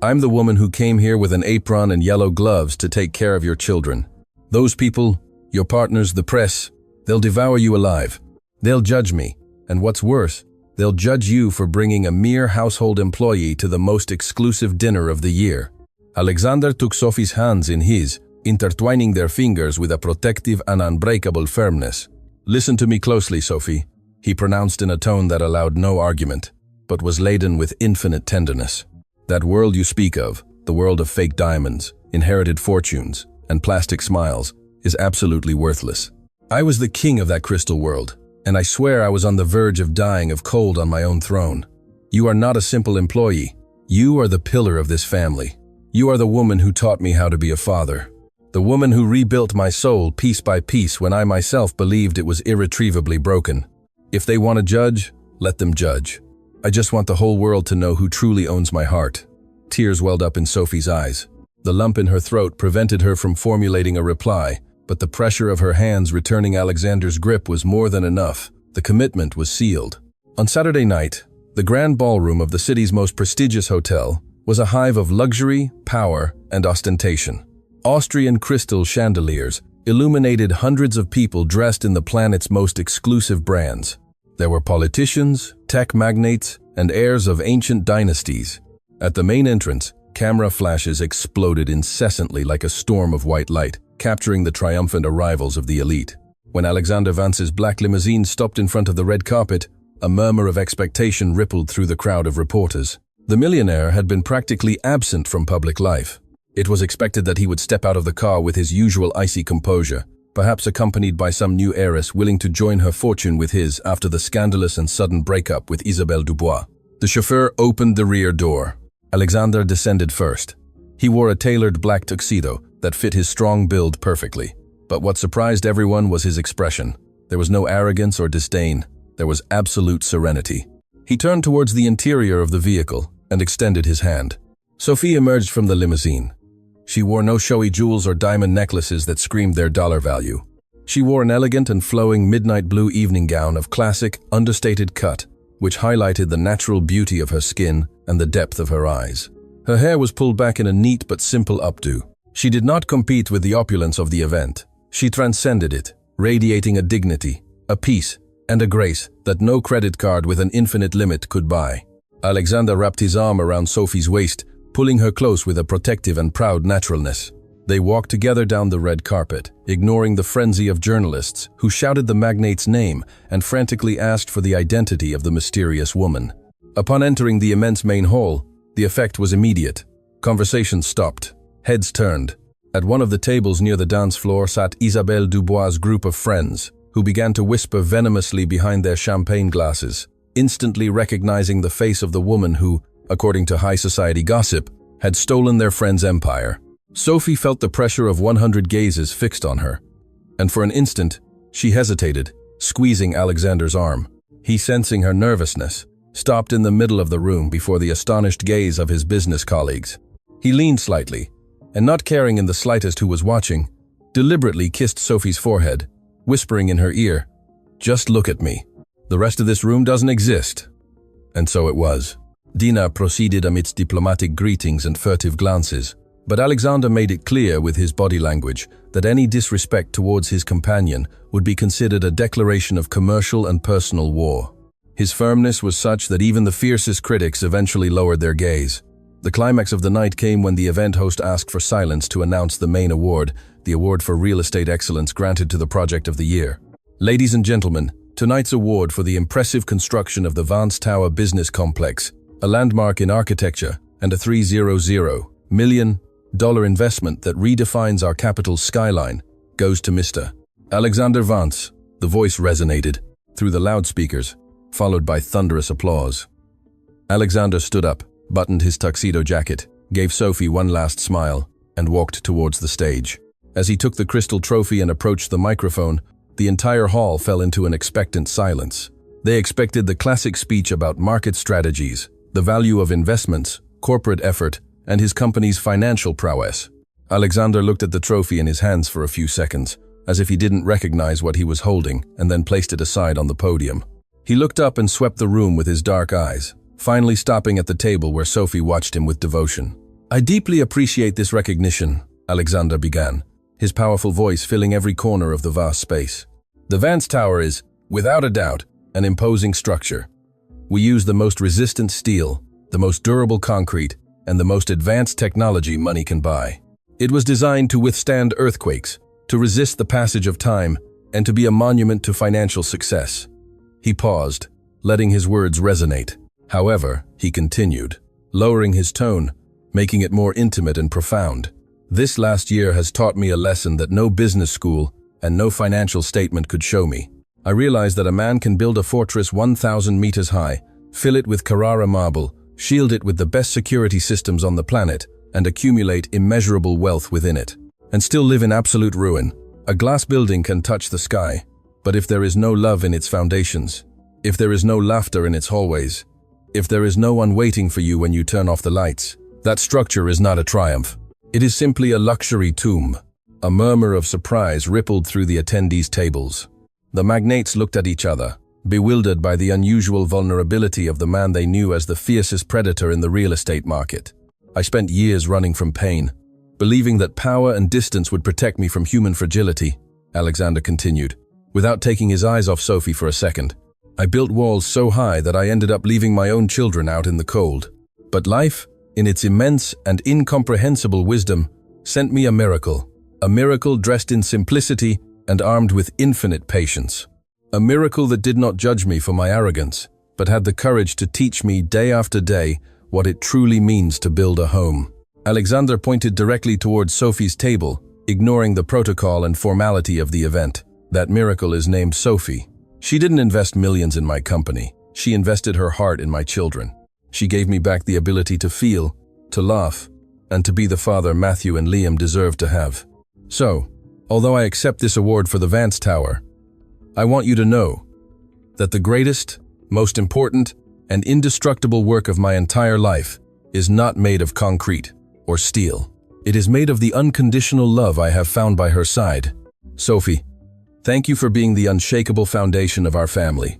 "I'm the woman who came here with an apron and yellow gloves to take care of your children. Those people, your partners, the press, they'll devour you alive. They'll judge me, and what's worse, they'll judge you for bringing a mere household employee to the most exclusive dinner of the year." Alexander took Sophie's hands in his, intertwining their fingers with a protective and unbreakable firmness. "Listen to me closely, Sophie," he pronounced in a tone that allowed no argument, but was laden with infinite tenderness. "That world you speak of, the world of fake diamonds, inherited fortunes, and plastic smiles, is absolutely worthless. I was the king of that crystal world, and I swear I was on the verge of dying of cold on my own throne. You are not a simple employee. You are the pillar of this family. You are the woman who taught me how to be a father. The woman who rebuilt my soul piece by piece when I myself believed it was irretrievably broken. If they want to judge, let them judge. I just want the whole world to know who truly owns my heart." Tears welled up in Sophie's eyes. The lump in her throat prevented her from formulating a reply, but the pressure of her hands returning Alexander's grip was more than enough. The commitment was sealed. On Saturday night, the grand ballroom of the city's most prestigious hotel was a hive of luxury, power, and ostentation. Austrian crystal chandeliers illuminated hundreds of people dressed in the planet's most exclusive brands. There were politicians, tech magnates, and heirs of ancient dynasties. At the main entrance, camera flashes exploded incessantly like a storm of white light, capturing the triumphant arrivals of the elite. When Alexander Vance's black limousine stopped in front of the red carpet, a murmur of expectation rippled through the crowd of reporters. The millionaire had been practically absent from public life. It was expected that he would step out of the car with his usual icy composure, perhaps accompanied by some new heiress willing to join her fortune with his after the scandalous and sudden breakup with Isabelle Dubois. The chauffeur opened the rear door. Alexander descended first. He wore a tailored black tuxedo that fit his strong build perfectly. But what surprised everyone was his expression. There was no arrogance or disdain. There was absolute serenity. He turned towards the interior of the vehicle, and extended his hand. Sophie emerged from the limousine. She wore no showy jewels or diamond necklaces that screamed their dollar value. She wore an elegant and flowing midnight blue evening gown of classic, understated cut, which highlighted the natural beauty of her skin and the depth of her eyes. Her hair was pulled back in a neat but simple updo. She did not compete with the opulence of the event. She transcended it, radiating a dignity, a peace, and a grace that no credit card with an infinite limit could buy. Alexander wrapped his arm around Sophie's waist, pulling her close with a protective and proud naturalness. They walked together down the red carpet, ignoring the frenzy of journalists who shouted the magnate's name and frantically asked for the identity of the mysterious woman. Upon entering the immense main hall, the effect was immediate. Conversation stopped. Heads turned. At one of the tables near the dance floor sat Isabelle Dubois' group of friends, who began to whisper venomously behind their champagne glasses, instantly recognizing the face of the woman who, according to high society gossip, had stolen their friend's empire. Sophie felt the pressure of 100 gazes fixed on her, and for an instant, she hesitated, squeezing Alexander's arm. He, sensing her nervousness, stopped in the middle of the room before the astonished gaze of his business colleagues. He leaned slightly, and not caring in the slightest who was watching, deliberately kissed Sophie's forehead, whispering in her ear, "Just look at me. The rest of this room doesn't exist." And so it was. Dina proceeded amidst diplomatic greetings and furtive glances, but Alexander made it clear with his body language that any disrespect towards his companion would be considered a declaration of commercial and personal war. His firmness was such that even the fiercest critics eventually lowered their gaze. The climax of the night came when the event host asked for silence to announce the main award, the award for real estate excellence granted to the project of the year. Ladies and gentlemen, tonight's award for the impressive construction of the Vance Tower Business Complex, a landmark in architecture and a $300 million investment that redefines our capital's skyline, goes to Mr. Alexander Vance. The voice resonated through the loudspeakers, followed by thunderous applause. Alexander stood up, buttoned his tuxedo jacket, gave Sophie one last smile, and walked towards the stage. As he took the crystal trophy and approached the microphone, the entire hall fell into an expectant silence. They expected the classic speech about market strategies, the value of investments, corporate effort, and his company's financial prowess. Alexander looked at the trophy in his hands for a few seconds, as if he didn't recognize what he was holding, and then placed it aside on the podium. He looked up and swept the room with his dark eyes, finally stopping at the table where Sophie watched him with devotion. "I deeply appreciate this recognition," Alexander began, his powerful voice filling every corner of the vast space. "The Vance Tower is, without a doubt, an imposing structure. We use the most resistant steel, the most durable concrete, and the most advanced technology money can buy. It was designed to withstand earthquakes, to resist the passage of time, and to be a monument to financial success." He paused, letting his words resonate. However, he continued, lowering his tone, making it more intimate and profound. "This last year has taught me a lesson that no business school and no financial statement could show me. I realized that a man can build a fortress 1,000 meters high, fill it with Carrara marble, shield it with the best security systems on the planet, and accumulate immeasurable wealth within it, and still live in absolute ruin. A glass building can touch the sky, but if there is no love in its foundations, if there is no laughter in its hallways, if there is no one waiting for you when you turn off the lights, that structure is not a triumph. It is simply a luxury tomb." A murmur of surprise rippled through the attendees' tables. The magnates looked at each other, bewildered by the unusual vulnerability of the man they knew as the fiercest predator in the real estate market. "I spent years running from pain, believing that power and distance would protect me from human fragility," Alexander continued, without taking his eyes off Sophie for a second. "I built walls so high that I ended up leaving my own children out in the cold. But life, in its immense and incomprehensible wisdom, sent me a miracle dressed in simplicity and armed with infinite patience. A miracle that did not judge me for my arrogance, but had the courage to teach me day after day what it truly means to build a home." Alexander pointed directly towards Sophie's table, ignoring the protocol and formality of the event. "That miracle is named Sophie. She didn't invest millions in my company. She invested her heart in my children. She gave me back the ability to feel, to laugh, and to be the father Matthew and Liam deserved to have. So, although I accept this award for the Vance Tower, I want you to know that the greatest, most important, and indestructible work of my entire life, is not made of concrete or steel. It is made of the unconditional love I have found by her side. Sophie, thank you for being the unshakable foundation of our family.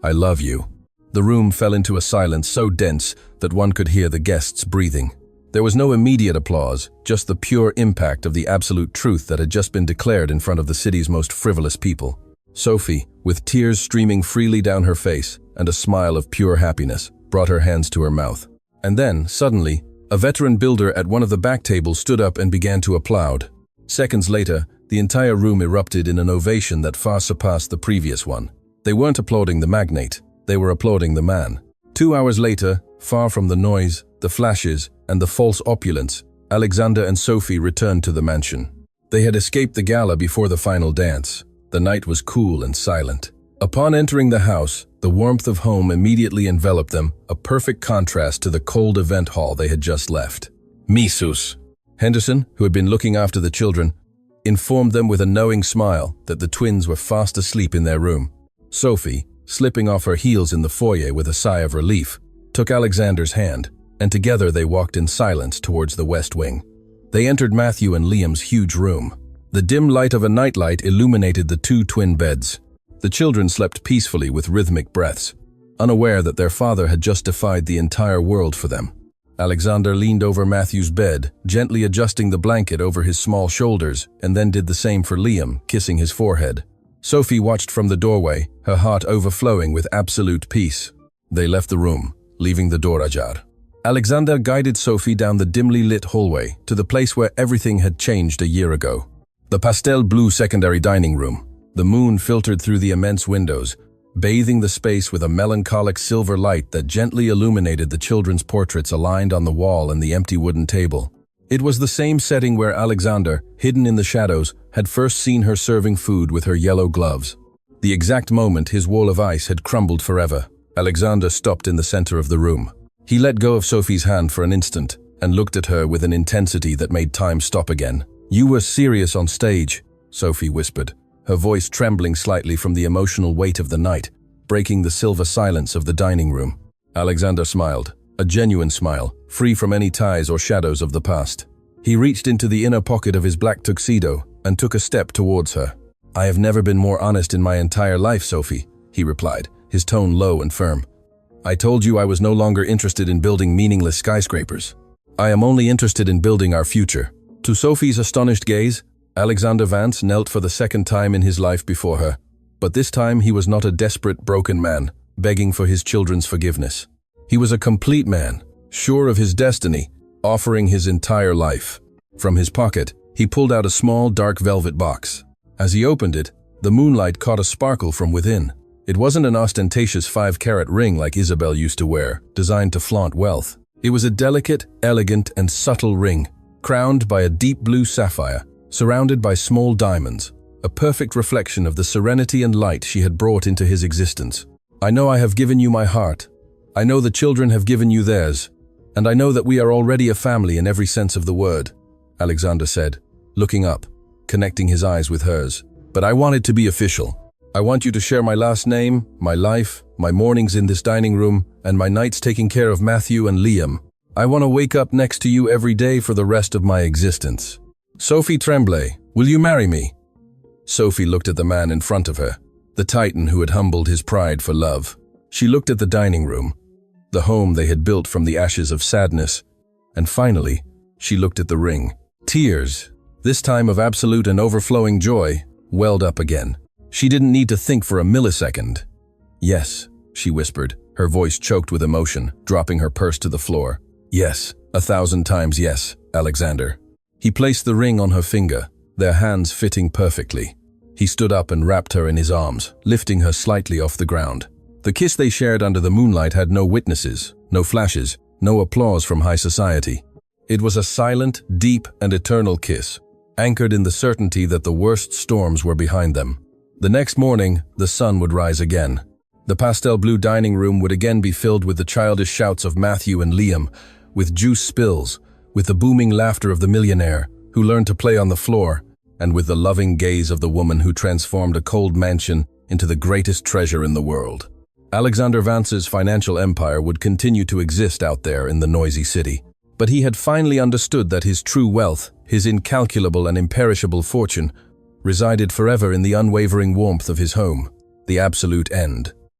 I love you." The room fell into a silence so dense that one could hear the guests breathing. There was no immediate applause, just the pure impact of the absolute truth that had just been declared in front of the city's most frivolous people. Sophie, with tears streaming freely down her face and a smile of pure happiness, brought her hands to her mouth. And then, suddenly, a veteran builder at one of the back tables stood up and began to applaud. Seconds later, the entire room erupted in an ovation that far surpassed the previous one. They weren't applauding the magnate, they were applauding the man. 2 hours later, far from the noise, the flashes, and the false opulence, Alexander and Sophie returned to the mansion. They had escaped the gala before the final dance. The night was cool and silent. Upon entering the house, the warmth of home immediately enveloped them, a perfect contrast to the cold event hall they had just left. "Misus." Henderson, who had been looking after the children, informed them with a knowing smile that the twins were fast asleep in their room. Sophie, slipping off her heels in the foyer with a sigh of relief, took Alexander's hand, and together they walked in silence towards the west wing. They entered Matthew and Liam's huge room. The dim light of a nightlight illuminated the 2 twin beds. The children slept peacefully with rhythmic breaths, unaware that their father had just defied the entire world for them. Alexander leaned over Matthew's bed, gently adjusting the blanket over his small shoulders, and then did the same for Liam, kissing his forehead. Sophie watched from the doorway, her heart overflowing with absolute peace. They left the room, leaving the door ajar. Alexander guided Sophie down the dimly lit hallway to the place where everything had changed a year ago. The pastel blue secondary dining room. The moon filtered through the immense windows, bathing the space with a melancholic silver light that gently illuminated the children's portraits aligned on the wall and the empty wooden table. It was the same setting where Alexander, hidden in the shadows, had first seen her serving food with her yellow gloves. The exact moment his wall of ice had crumbled forever, Alexander stopped in the center of the room. He let go of Sophie's hand for an instant and looked at her with an intensity that made time stop again. "You were serious on stage," Sophie whispered, her voice trembling slightly from the emotional weight of the night, breaking the silver silence of the dining room. Alexander smiled, a genuine smile, free from any ties or shadows of the past. He reached into the inner pocket of his black tuxedo and took a step towards her. "I have never been more honest in my entire life, Sophie," he replied, his tone low and firm. "I told you I was no longer interested in building meaningless skyscrapers. I am only interested in building our future." To Sophie's astonished gaze, Alexander Vance knelt for the second time in his life before her. But this time he was not a desperate, broken man, begging for his children's forgiveness. He was a complete man, sure of his destiny, offering his entire life. From his pocket, he pulled out a small, dark velvet box. As he opened it, the moonlight caught a sparkle from within. It wasn't an ostentatious 5-carat ring like Isabel used to wear, designed to flaunt wealth. It was a delicate, elegant, and subtle ring, crowned by a deep blue sapphire, surrounded by small diamonds, a perfect reflection of the serenity and light she had brought into his existence. "I know I have given you my heart. I know the children have given you theirs. And I know that we are already a family in every sense of the word," Alexander said, looking up, connecting his eyes with hers. "But I want it to be official. I want you to share my last name, my life, my mornings in this dining room, and my nights taking care of Matthew and Liam. I want to wake up next to you every day for the rest of my existence. Sophie Tremblay, will you marry me?" Sophie looked at the man in front of her, the titan who had humbled his pride for love. She looked at the dining room, the home they had built from the ashes of sadness, and finally, she looked at the ring. Tears, this time of absolute and overflowing joy, welled up again. She didn't need to think for a millisecond. "Yes," she whispered, her voice choked with emotion, dropping her purse to the floor. "Yes, 1,000 times yes, Alexander." He placed the ring on her finger, their hands fitting perfectly. He stood up and wrapped her in his arms, lifting her slightly off the ground. The kiss they shared under the moonlight had no witnesses, no flashes, no applause from high society. It was a silent, deep, and eternal kiss, anchored in the certainty that the worst storms were behind them. The next morning, the sun would rise again. The pastel blue dining room would again be filled with the childish shouts of Matthew and Liam, with juice spills, with the booming laughter of the millionaire, who learned to play on the floor, and with the loving gaze of the woman who transformed a cold mansion into the greatest treasure in the world. Alexander Vance's financial empire would continue to exist out there in the noisy city. But he had finally understood that his true wealth, his incalculable and imperishable fortune, resided forever in the unwavering warmth of his home, the absolute end.